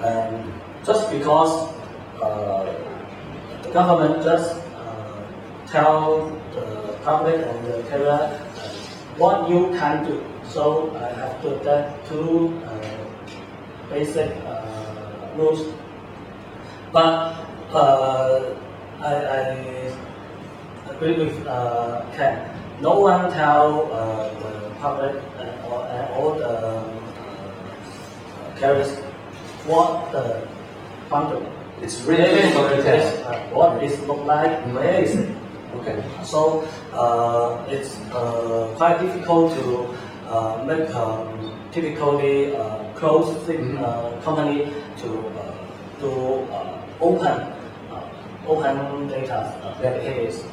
S5: And just because the government just tell the public and the carrier what you can do, so I have to adapt to basic rules. But I agree with Ken. No one tell the public or the carriers what the boundary.
S2: It's really difficult to tell.
S5: What it look like, where is it?
S2: Okay.
S5: So it's quite difficult to make typically closed company to open open data case.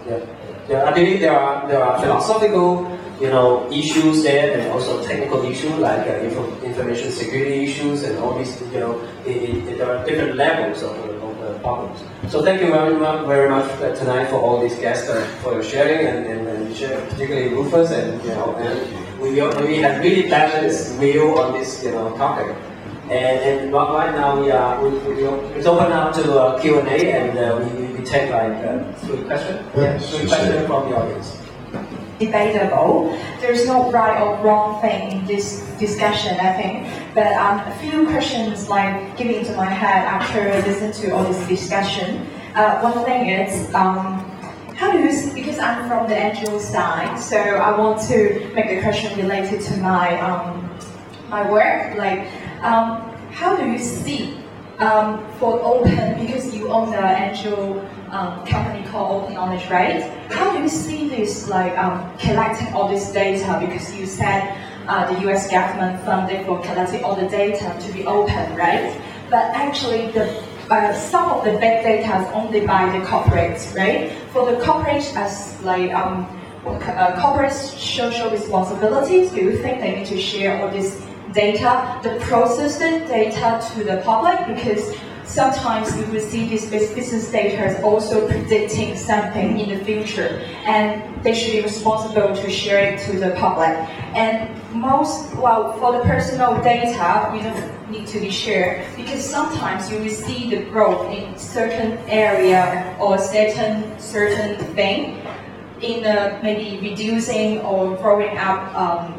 S2: I believe there are philosophical, issues there, and also technical issues like information security issues, and all these, there are different levels of problems. So thank you very much tonight for all these guests for your sharing and particularly Rufus, and we have really balanced view on this topic. And right now it's open up to Q&A, and we take like 3 questions. Three questions from the audience.
S6: Debatable. There's no right or wrong thing in this discussion, I think. But a few questions like getting into my head after listening to all this discussion. One thing is, how do you? Because I'm from the NGO side, so I want to make a question related to my my work. Like, how do you see for open? Because you own the NGO company called Open Knowledge, right? How do you see this, like collecting all this data? Because you said the U.S. government funded for collecting all the data to be open, right? But actually, some of the big data is only by the corporates, right? For the corporates as like corporate social responsibilities, do you think they need to share all this data, the processed data to the public? Because sometimes we will see this business data is also predicting something in the future, and they should be responsible to share it to the public. And for the personal data, we don't need to be shared, because sometimes you will see the growth in certain area or certain thing in maybe reducing or growing up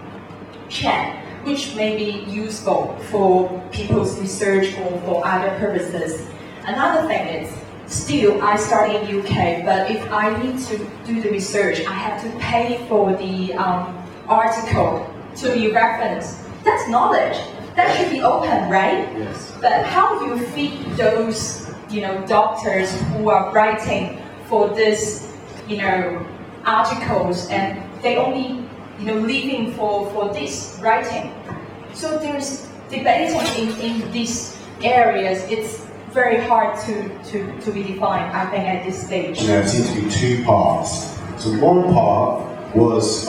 S6: chain, which may be useful for people's research or for other purposes. Another thing is, still I start in UK, but if I need to do the research, I have to pay for the article to be referenced. That's knowledge. That should be open, right?
S3: Yes.
S6: But how do you feed those, doctors who are writing for this, articles, and they only living for this writing? So there's debating in these areas. It's very hard to be defined, I think, at this stage.
S3: There seems to be 2 parts. So one part was,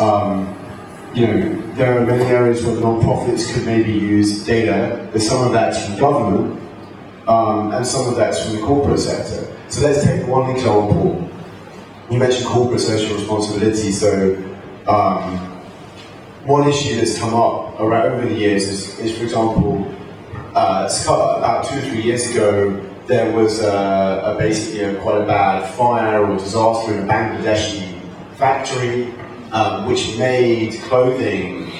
S3: there are many areas where non-profits could maybe use data. There's some of that's from government, and some of that's from the corporate sector. So let's take one example. You mentioned corporate social responsibility. So one issue that's come up over the years is for example, about 2 or 3 years ago, there was basically quite a bad fire or disaster in a Bangladeshi factory, which made clothing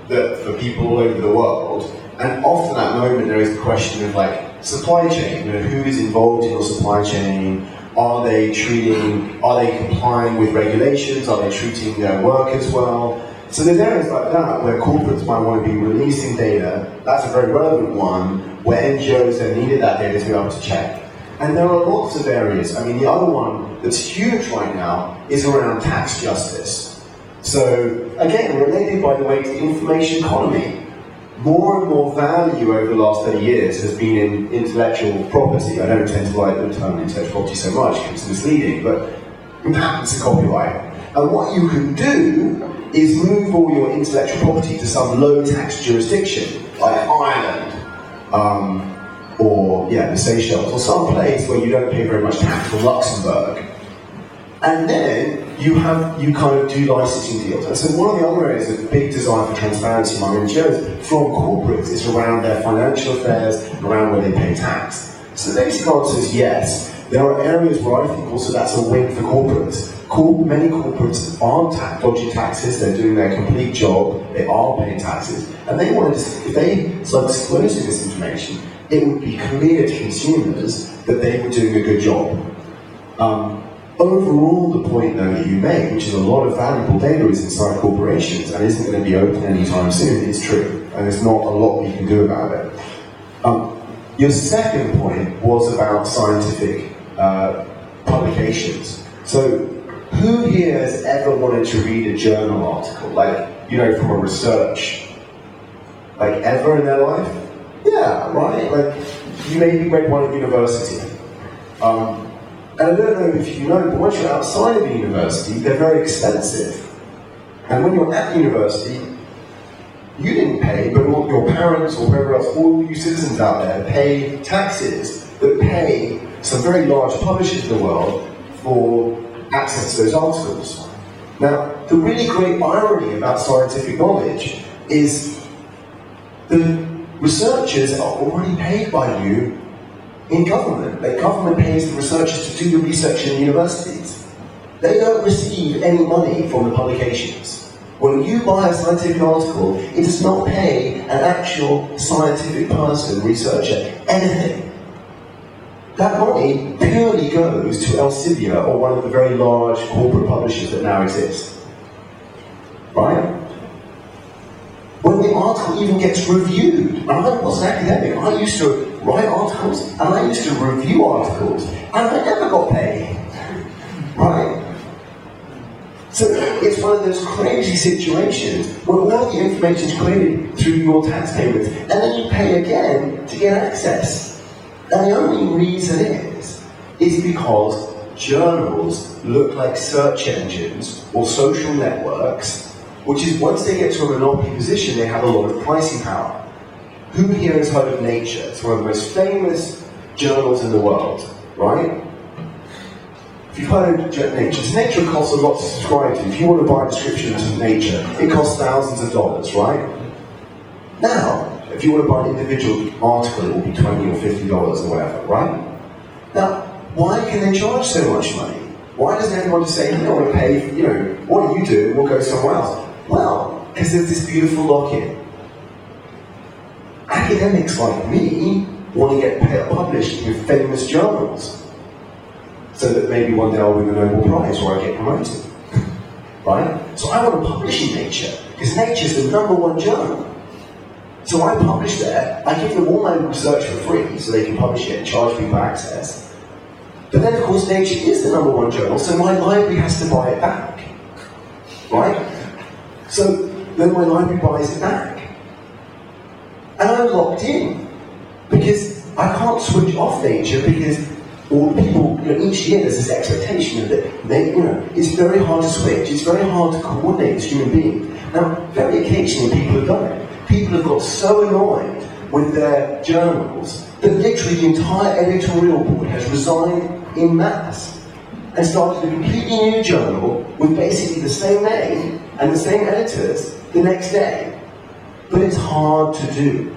S3: for people all over the world. And often at that moment, there is a question of like supply chain. Who is involved in your supply chain? Are they complying with regulations? Are they treating their workers well? So there's areas like that where corporates might want to be releasing data. That's a very relevant one, where NGOs then needed that data to be able to check. And there are lots of areas. I mean, the other one that's huge right now is around tax justice. So again, related by the way to the information economy. More and more value over the last 30 years has been in intellectual property. I don't tend to like the term intellectual property so much because it's misleading, but in patents and copyright. And what you can do is move all your intellectual property to some low tax jurisdiction, like Ireland, or the Seychelles, or some place where you don't pay very much tax, or Luxembourg. And then you kind of do licensing deals. And so one of the other areas of big desire for transparency among NGOs from corporates is around their financial affairs, around where they pay tax. So the basic answer is yes. There are areas where I think also that's a win for corporates. Many corporates aren't dodging taxes, they're doing their complete job, they are paying taxes, and they want to, if they start disclosing this information, it would be clear to consumers that they were doing a good job. Overall, the point though that you make, which is a lot of valuable data is inside corporations and isn't going to be open anytime soon, is true, and there's not a lot we can do about it. Your second point was about scientific publications. So, who here has ever wanted to read a journal article, from a research, ever in their life? Yeah, right? You maybe read one at university. And I don't know if you know, but once you're outside of a university, they're very expensive. And when you're at university, you didn't pay, but all your parents or whoever else, all you citizens out there pay taxes that pay some very large publishers in the world for access to those articles. Now, the really great irony about scientific knowledge is the researchers are already paid by you in government. The government pays the researchers to do the research in universities. They don't receive any money from the publications. When you buy a scientific article, it does not pay an actual scientific person, researcher, anything. That money purely goes to Elsevier or one of the very large corporate publishers that now exist. Right? When the article even gets reviewed, and I was an academic, I used to write articles and I used to review articles, and I never got paid. Right? So it's one of those crazy situations where all the information is created through your tax payments, and then you pay again to get access. And the only reason is because journals look like search engines or social networks, which is once they get to a monopoly position, they have a lot of pricing power. Who here has heard of Nature? It's one of the most famous journals in the world, right? If you've heard of Nature costs a lot to subscribe to. If you want to buy a subscription to Nature, it costs thousands of dollars, right? Now, if you want to buy an individual article, it will be $20 or $50 or whatever, right? Now, why can they charge so much money? Why doesn't everyone just say, you don't want to pay, what do you do? We'll go somewhere else. Well, because there's this beautiful lock-in. Academics like me want to get published in famous journals, so that maybe one day I'll win the Nobel Prize or I get promoted. Right? So I want to publish in Nature, because Nature is the #1 journal. So I publish there, I give them all my research for free, so they can publish it and charge people access. But then of course Nature is the #1 journal, so my library has to buy it back. Right? So then my library buys it back. And I'm locked in, because I can't switch off Nature, because all the people, each year there's this expectation that it's very hard to switch, it's very hard to coordinate as human beings. Now, very occasionally people have done it. People have got so annoyed with their journals that literally the entire editorial board has resigned en masse and started a completely new journal with basically the same name and the same editors the next day. But it's hard to do.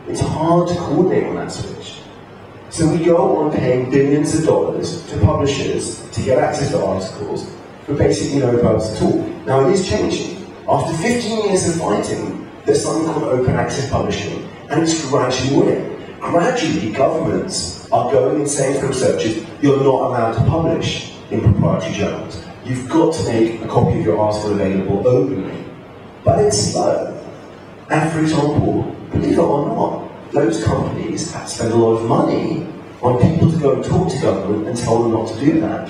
S3: It's hard to coordinate on that switch. So we go on paying billions of dollars to publishers to get access to articles for basically no purpose at all. Now it is changing. After 15 years of fighting, there's something called open access publishing, and it's gradually winning. Gradually, governments are going and saying to researchers, you're not allowed to publish in proprietary journals. You've got to make a copy of your article available openly. But it's slow. And for example, believe it or not, those companies have spent a lot of money on people to go and talk to government and tell them not to do that.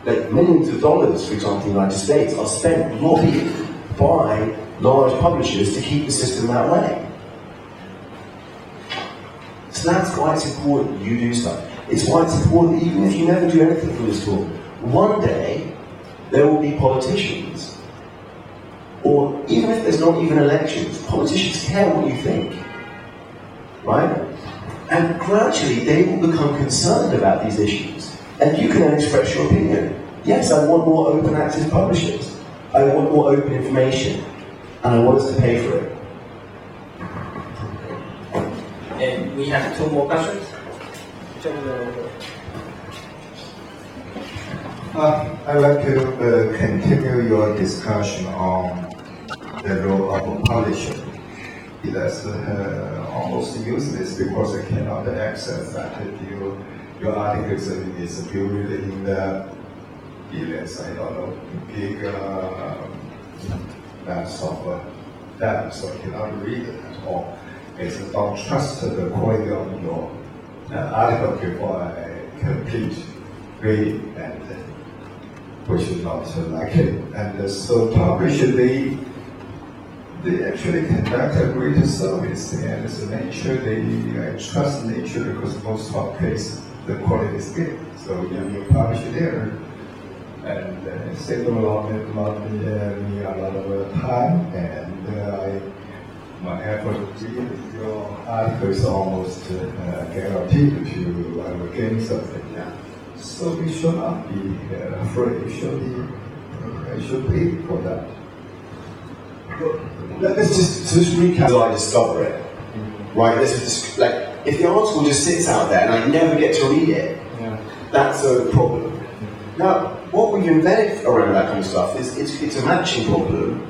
S3: Like millions of dollars, for example, in the United States, are spent lobbying by large publishers to keep the system that way. So that's why it's important you do stuff. It's why it's important, even if you never do anything from this talk, one day there will be politicians, or even if there's not even elections, politicians care what you think, right? And gradually they will become concerned about these issues, and you can then express your opinion. Yes, I want more open access publishers. I want more open information, and I want us to pay for it.
S2: And we have 2 more questions.
S7: I'd like to continue your discussion on the role of publishing. That's almost useless because I cannot access that. Your articles is viewed in the billions, I don't know, big mass of that, so I cannot read it at all. It's don't trust the quality of your article before I complete reading, and which is not like it. And so publishers, they actually conduct a great service, and it's Nature, I trust Nature because most of cases the quality is good. So you publish it there, and save them a lot of me a lot of time, and my effort to read your article is almost guaranteed to I will gain something. Yeah. So we should not be afraid. We should be for that.
S3: Let's just recap. I discover it, right? This is just, like, if the article just sits out there and I never get to read it, that's a problem. Now, what we've invented around that kind of stuff is it's a matching problem.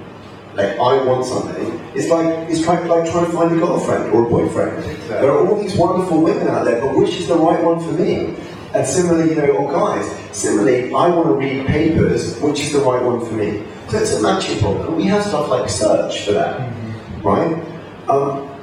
S3: Like, I want something. It's like trying to find a girlfriend or a boyfriend.
S7: Exactly.
S3: There are all these wonderful women out there, but which is the right one for me? And similarly, or guys, similarly, I want to read papers, which is the right one for me? So it's a matching problem. We have stuff like search for that, right?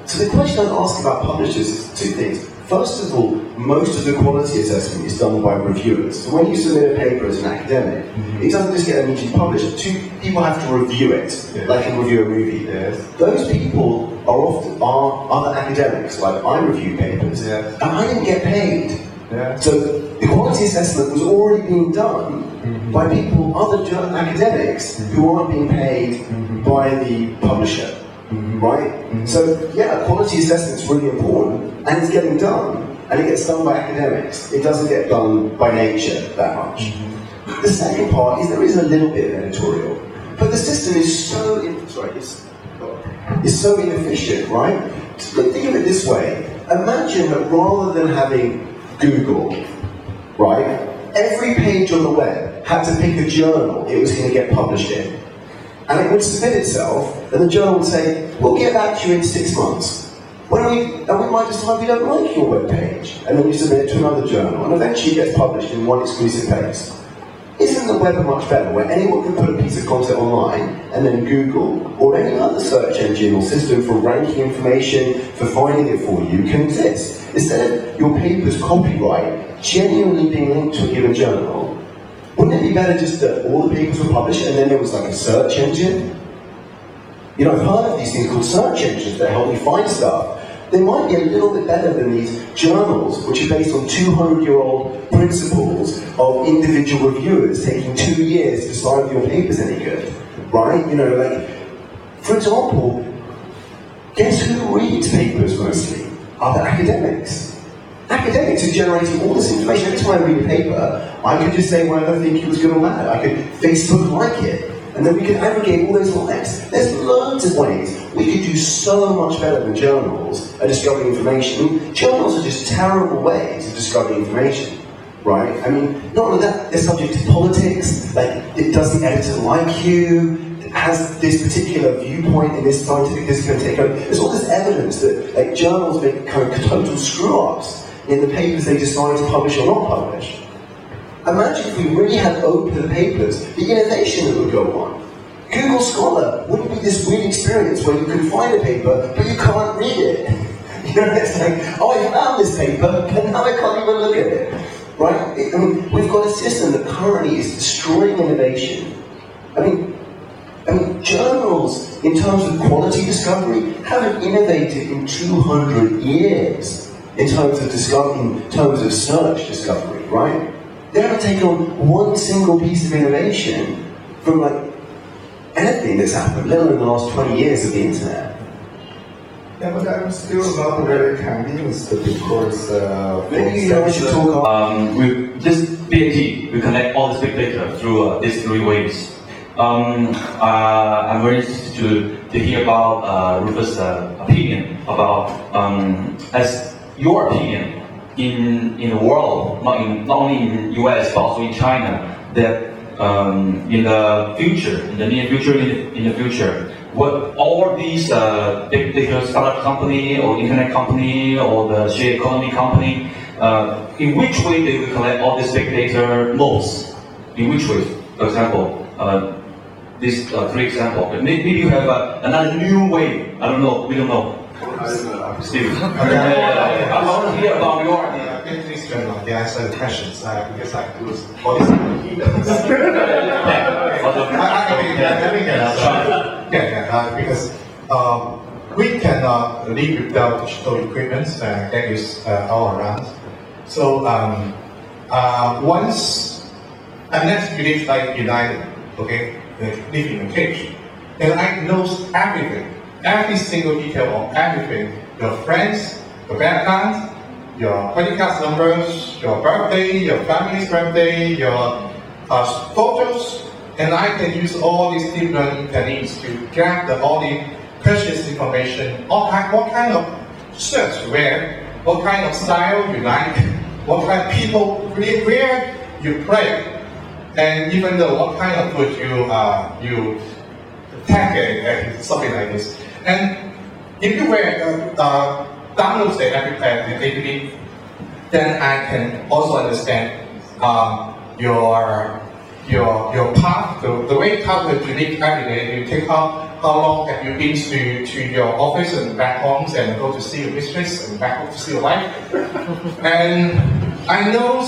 S3: So the question I ask about publishers is two things. First of all, most of the quality assessment is done by reviewers. So when you submit a paper as an academic, it doesn't just get immediately published. Two people have to review it, like you review a movie.
S7: Yes.
S3: Those people are other academics, like I review papers, and I didn't get paid.
S7: Yeah.
S3: So the quality assessment was already being done by people, other academics, who aren't being paid by the publisher, right? So yeah, quality assessment is really important, and it's getting done, and it gets done by academics. It doesn't get done by nature that much. The second part is there is a little bit of editorial, but the system is so so inefficient, right? Think of it this way: imagine that rather than having Google, right? Every page on the web had to pick a journal it was going to get published in. And it would submit itself, and the journal would say, we'll get back to you in 6 months. And we might decide we don't like your web page, and then we submit it to another journal, and eventually it gets published in one exclusive place. Isn't the web much better, where anyone can put a piece of content online, and then Google, or any other search engine or system for ranking information, for finding it for you, can exist? Instead of your paper's copyright genuinely being linked to a given journal, wouldn't it be better just that all the papers were published and then there was like a search engine? You know, I've heard of these things called search engines that help you find stuff. They might be a little bit better than these journals, which are based on 200-year-old principles of individual reviewers taking 2 years to decide if your paper's any good, right? You know, like, for example, guess who reads papers mostly? Other academics. Academics are generating all this information. Every time I read a paper, I could just say whether I think it was good or bad. I could Facebook like it, and then we could aggregate all those likes. There's loads of ways. We could do so much better than journals at discovering information. Journals are just terrible ways of discovering information, right? I mean, not only that, they're subject to politics. Like, does the editor like you? Has this particular viewpoint in this scientific discipline taken over? There's all this evidence that, like, journals make kind of total screw-ups in the papers they decide to publish or not publish. Imagine if we really had open papers, the innovation that would go on. Google Scholar wouldn't be this weird experience where you can find a paper, but you can't read it. You know, it's like, oh, I found this paper, but now I can't even look at it. Right? I mean, we've got a system that currently is destroying innovation. I mean, journals, in terms of quality discovery, haven't innovated in 200 years in terms of search discovery, right? They haven't taken on one single piece of innovation from, like, anything that's happened, let alone in the last 20 years of the internet.
S7: Yeah, but I'm still not very convinced because
S3: Maybe I should talk.
S8: With this BAT, we connect all the big data through these 3 ways. I'm very interested to hear about Rufus' opinion about, as your opinion in the world, not only in US but also in China, that in the future, in the near future, in the future, what all these big data startup company or internet company or the shared economy company, in which way they will collect all this big data most? In which way? For example, these 3 examples. Maybe you have another new way. I don't know. We don't know. Steve. I want to hear about your idea.
S4: Please turn on the answer the questions because I do all this. Because we cannot live without digital equipment that is all around. So unless you live like united, okay, live in a cage, and I knows everything, every single detail of everything, your friends, your bank account, your credit card numbers, your birthday, your family's birthday, your photos, and I can use all these deep learning techniques to gather all the purchase information, what kind of shirts you wear, what kind of style you like, what kind of people where you play, and even though what kind of food you take, something like this. And if you download the app, then I can also understand your path, the way how to live every day. You take how long have you been to your office and back homes and go to see your mistress and back home to see your wife. And I know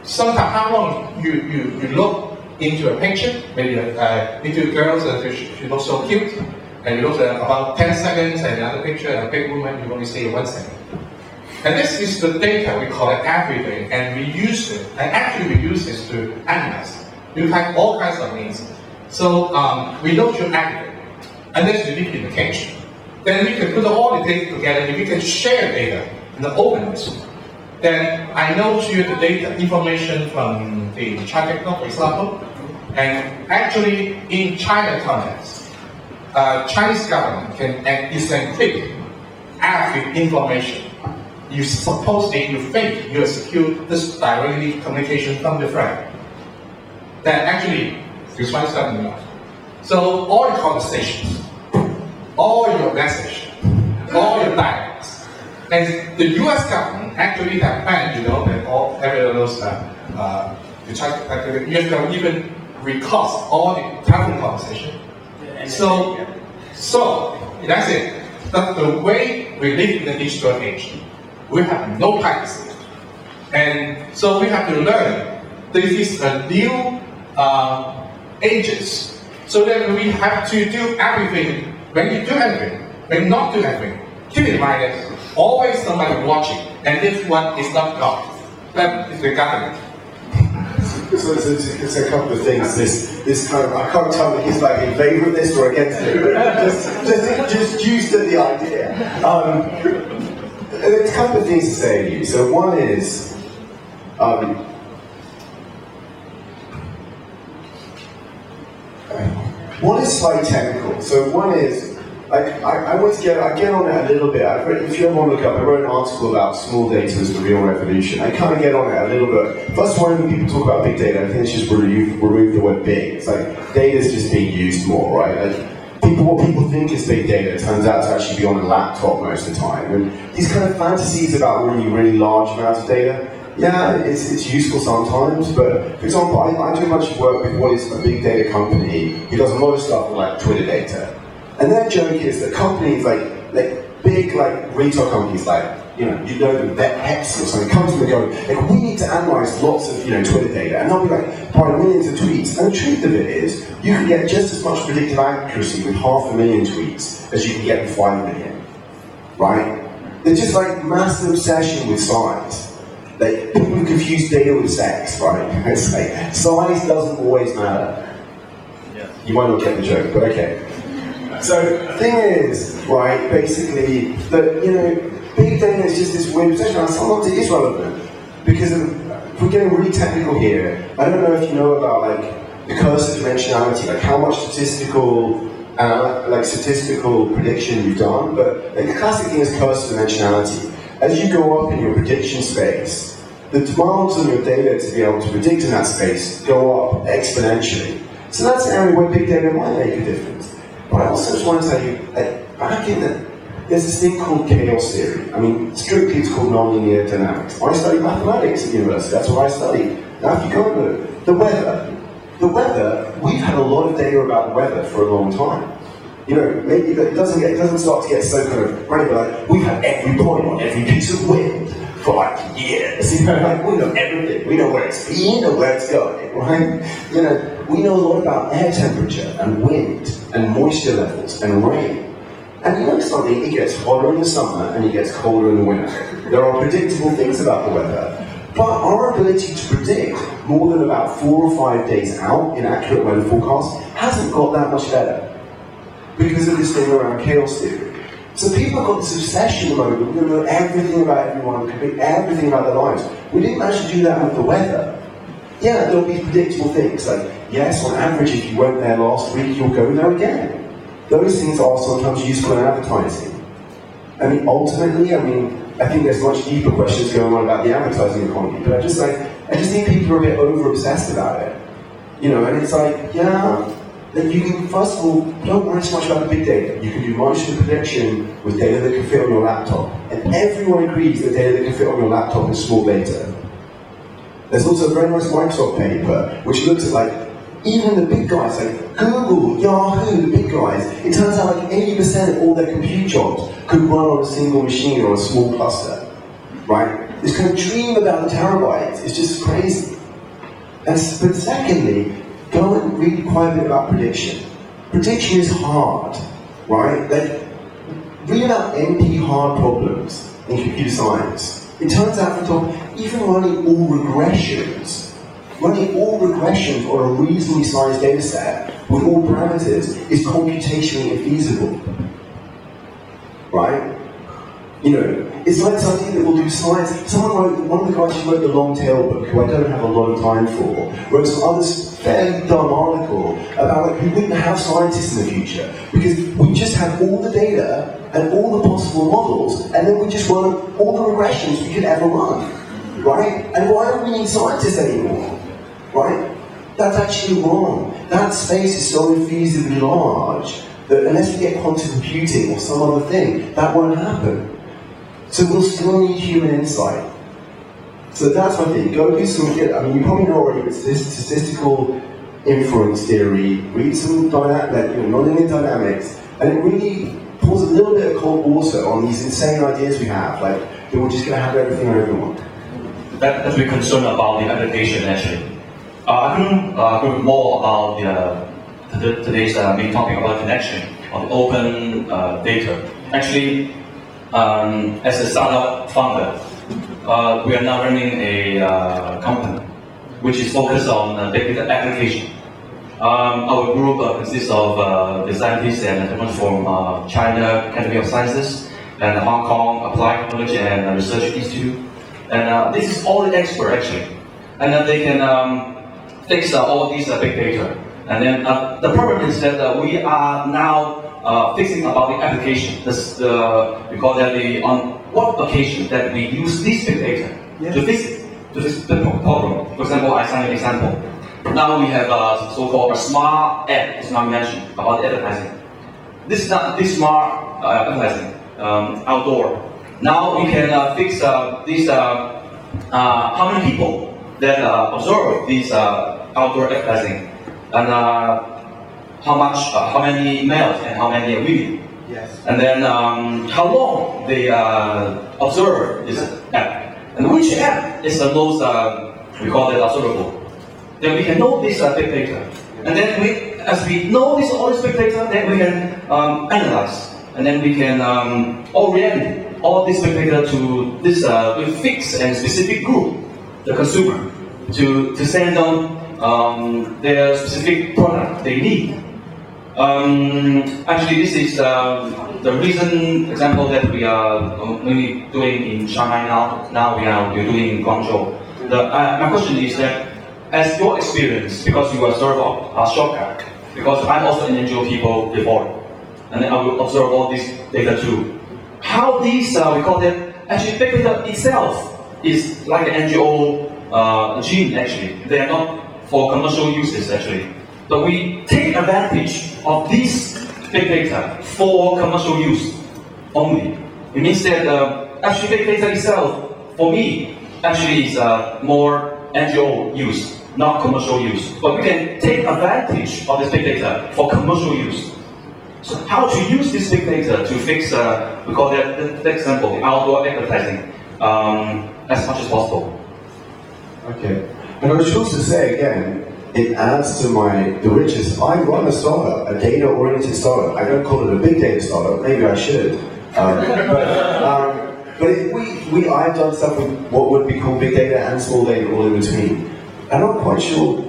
S4: sometimes how long you look into a picture, maybe little girls, she looks so cute, and you look at about 10 seconds, and another picture, a big woman, you only see 1 second. And this is the data, we call it everything, and we use it, and actually we use this to analyze. You have all kinds of needs. So we know you everything, unless you live in the cage. Then we can put all the data together, and we can share data in the openness. Then I know you the data, information from the traffic code, for example, and actually in China context, Chinese government can encrypt every information. You supposedly you think you are secure this directly communication from the friend. Then actually, you Chinese government not. So all your conversations, all your message, all your dialogues, and the U.S. government actually have planned, that every of those the U.S. government even records all the telephone conversation. So that's it. That's the way we live in the digital age. We have no privacy. And so we have to learn this is a new ages. So then we have to do everything. When you do everything, when you not do everything, keep in mind that always somebody watching, and this one is not God, but it's the government.
S3: So it's a couple of things. This kind of, I can't tell if he's like in favour of this or against it. just juiced at the idea. There's a couple of things to say to you. So one is, slightly technical. So one is, I get on it a little bit. If you ever want to look up, I wrote an article about small data as the real revolution. I kind of get on it a little bit. First of all, when people talk about big data, I think it's just remove the word big. It's like data is just being used more, right? What people think is big data turns out to actually be on a laptop most of the time. And these kind of fantasies about really large amounts of data, yeah, it's useful sometimes, but for example, I do much work with what is a big data company who does a lot of stuff with like Twitter data. And their joke is that companies like big retail companies them, they're Pepsi or something, come to them and go, we need to analyze lots of Twitter data, and they'll be like, by millions of tweets. And the truth of it is, you can get just as much predictive accuracy with 500,000 tweets as you can get with 5 million, right? There's just massive obsession with size. People confuse data with sex, right? It's size doesn't always matter.
S1: Yes.
S3: You might not get the joke, but okay. So the thing is, right, basically, that, big data is just this weird obsession. And sometimes it is relevant, because if we're getting really technical here, I don't know if you know about the curse of dimensionality, how much statistical prediction you've done, but the classic thing is curse of dimensionality. As you go up in your prediction space, the demands on your data to be able to predict in that space go up exponentially. So that's an area where big data might make a difference. But I also just want to tell you, back in there's this thing called chaos theory. I mean, strictly it's called nonlinear dynamics. I studied mathematics at university, that's what I studied. Now if you go to the weather, we've had a lot of data about the weather for a long time. Maybe it doesn't start to get so kind of random, we've had every point on every piece of wind for years. We know everything. We know where it's been and where it's going, right? We know a lot about air temperature and wind and moisture levels and rain. And you know something, it gets hotter in the summer and it gets colder in the winter. There are predictable things about the weather. But our ability to predict more than about 4 or 5 days out in accurate weather forecasts hasn't got that much better because of this thing around chaos theory. So people have got this obsession at the moment, we're going to know everything about everyone, predict everything about their lives. We didn't actually do that with the weather. Yeah, there'll be predictable things, like, yes, on average, if you went there last week, you'll go there again. Those things are sometimes useful in advertising. I mean, ultimately, I think there's much deeper questions going on about the advertising economy, but I just think people are a bit over-obsessed about it. You know, and it's like, yeah, that you can, first of all, don't worry so much about the big data. You can do most of the prediction with data that can fit on your laptop. And everyone agrees that data that can fit on your laptop is small data. There's also a very nice Microsoft paper which looks at like, even the big guys, like Google, Yahoo, the big guys, it turns out like 80% of all their compute jobs could run on a single machine or a small cluster, right? This kind of dream about the terabytes is just crazy. But secondly, go and read quite a bit about prediction. Prediction is hard, right? Like, read about NP hard problems in computer science. It turns out, for example, even running all regressions on a reasonably sized data set with all parameters is computationally infeasible, right? You know, it's like something that will do science. One of the guys who wrote the long tail book, who I don't have a lot of time for, wrote some other fairly dumb article about like we wouldn't have scientists in the future because we just have all the data and all the possible models, and then we just run all the regressions we could ever run, right? And why don't we need scientists anymore, right? That's actually wrong. That space is so infeasibly large that unless we get quantum computing or some other thing, that won't happen. So we'll still need human insight. So that's my thing. Go do some, you probably know already, but statistical inference theory, read some nonlinear dynamics, and it really pours a little bit of cold water on these insane ideas we have, like that we're just going to have everything on everyone.
S8: That's we're concerned about the application actually. I couldn't agree more about today's main topic about connection of open data. Actually, as a startup founder, we are now running a company which is focused on big data application. Our group consists of the scientists and someone from China Academy of Sciences and Hong Kong Applied Technology and Research Institute. And this is all the expert actually. And then they can fix all these big data. And then the problem is that we are now fixing about the application. We call that on what occasion that we use this big data to fix the problem. For example, I send an example. Now we have a so-called smart ad, as I mentioned, about advertising. This smart advertising outdoor. Now we can fix how many people that observe this outdoor advertising, and how many males and how many women.
S3: Yes.
S8: And then how long they observe this app, and which app is the most we call it observable. Then we can know this big data, and then as we know all this big data, then we can analyze, and then we can orient all this big data to this fixed and specific group, the consumer, to send them their specific product they need. Actually, this is the recent example that we are only doing in Shanghai now. Now we're doing in Guangzhou. My question is that, as your experience, because you observe a shortcut, because I'm also an NGO people before, and then I will observe all this data too. How these, we call them, actually big data itself is like an NGO gene actually. They are not for commercial uses actually. But we take advantage of this big data for commercial use only. It means that actually big data itself, for me, actually is more NGO use, not commercial use. But we can take advantage of this big data for commercial use. So how to use this big data to fix, we call that, the example, the outdoor advertising, as much as possible.
S3: Okay. And I was supposed to say again, it adds to the riches. I run a startup, a data-oriented startup. I don't call it a big data startup. Maybe I should. I've done stuff with what would be called big data and small data all in between. I'm not quite sure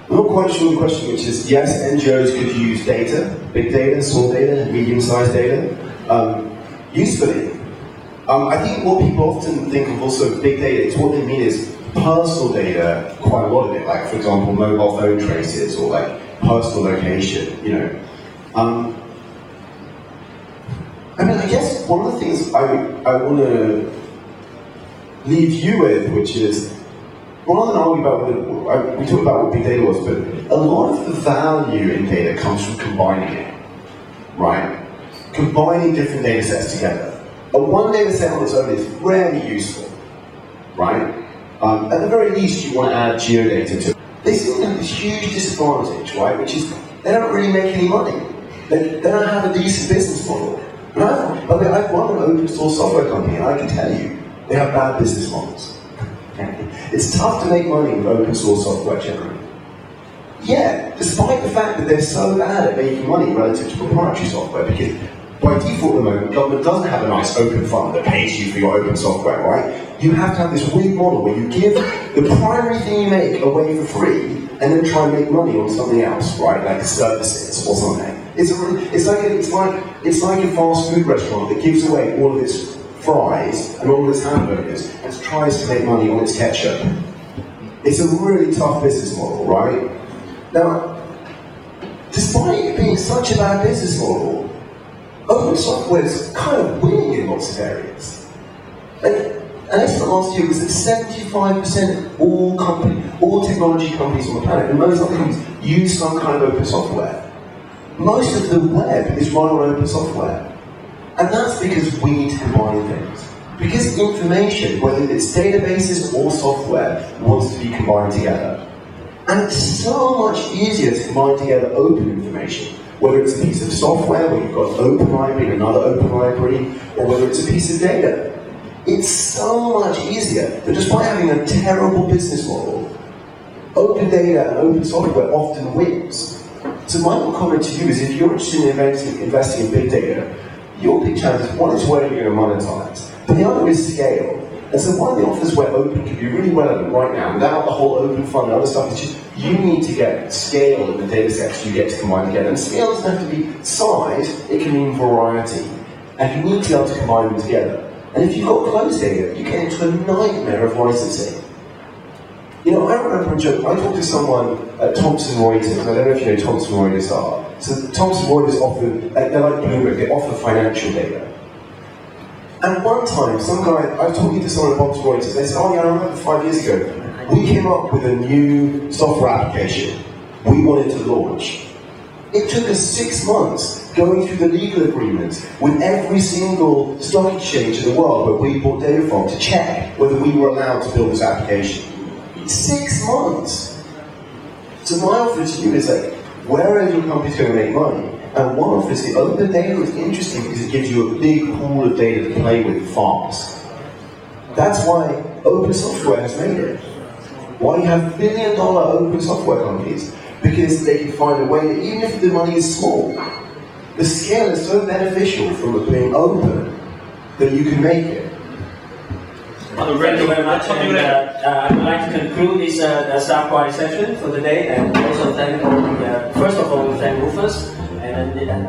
S3: the question, which is, yes, NGOs could use data, big data, small data, medium-sized data, usefully. I think what people often think of also big data, it's what they mean is personal data, quite a lot of it, like for example, mobile phone traces or like personal location, you know. I mean, I guess one of the things I want to leave you with, which is, rather than argue about we talked about what big data was, but a lot of the value in data comes from combining it, right? Combining different data sets together. One data set on its own is rarely useful, right? At the very least, you want to add geodata to it. They still have this huge disadvantage, right? Which is, they don't really make any money. They don't have a decent business model. And I've run an open source software company, and I can tell you, they have bad business models. It's tough to make money with open source software generally. Yeah, despite the fact that they're so bad at making money relative to proprietary software, because by default at the moment, government doesn't have a nice open fund that pays you for your open software, right? You have to have this weird model where you give the primary thing you make away for free, and then try and make money on something else, right? Like services or something. It's like a fast food restaurant that gives away all of its fries and all of its hamburgers and tries to make money on its ketchup. It's a really tough business model, right? Now, despite it being such a bad business model, open software is kind of winning in lots of areas. And estimate last year was that 75% of all technology companies on the planet, and most other companies, use some kind of open software. Most of the web is run on open software. And that's because we need to combine things. Because information, whether it's databases or software, wants to be combined together. And it's so much easier to combine together open information, whether it's a piece of software where you've got an open library and another open library, or whether it's a piece of data. It's so much easier that despite having a terrible business model, open data and open software often wins. So my comment to you is, if you're interested in investing in big data, your big challenge is, one is where you're going to monetize, but the other is scale. And so one of the offers where open can be really relevant right now, without the whole open fund and other stuff, is just you need to get scale in the data sets you get to combine together. And scale doesn't have to be size, it can mean variety. And you need to be able to combine them together. And if you've got closed data, you get into a nightmare of licensing. You know, I remember a joke. I talked to someone at Thomson Reuters. I don't know if you know Thomson Reuters are. So Thomson Reuters offer, they're like Bloomberg, they offer financial data. And one time, some guy, I was talking to someone at Thomson Reuters, they said, oh yeah, I remember 5 years ago, we came up with a new software application we wanted to launch. It took us 6 months going through the legal agreements with every single stock exchange in the world where we bought data from to check whether we were allowed to build this application. 6 months! So my offer to you is like, where are your companies going to make money? And one offer is the open data is interesting because it gives you a big pool of data to play with fast. That's why open software has made it. Why you have billion-dollar open software companies. Because they can find a way that even if the money is small, the scale is so beneficial from it being open that you can make it.
S2: Thank you very much. And I would like to conclude this StartupGrind session for today, and also thank first of all, thank Rufus, and then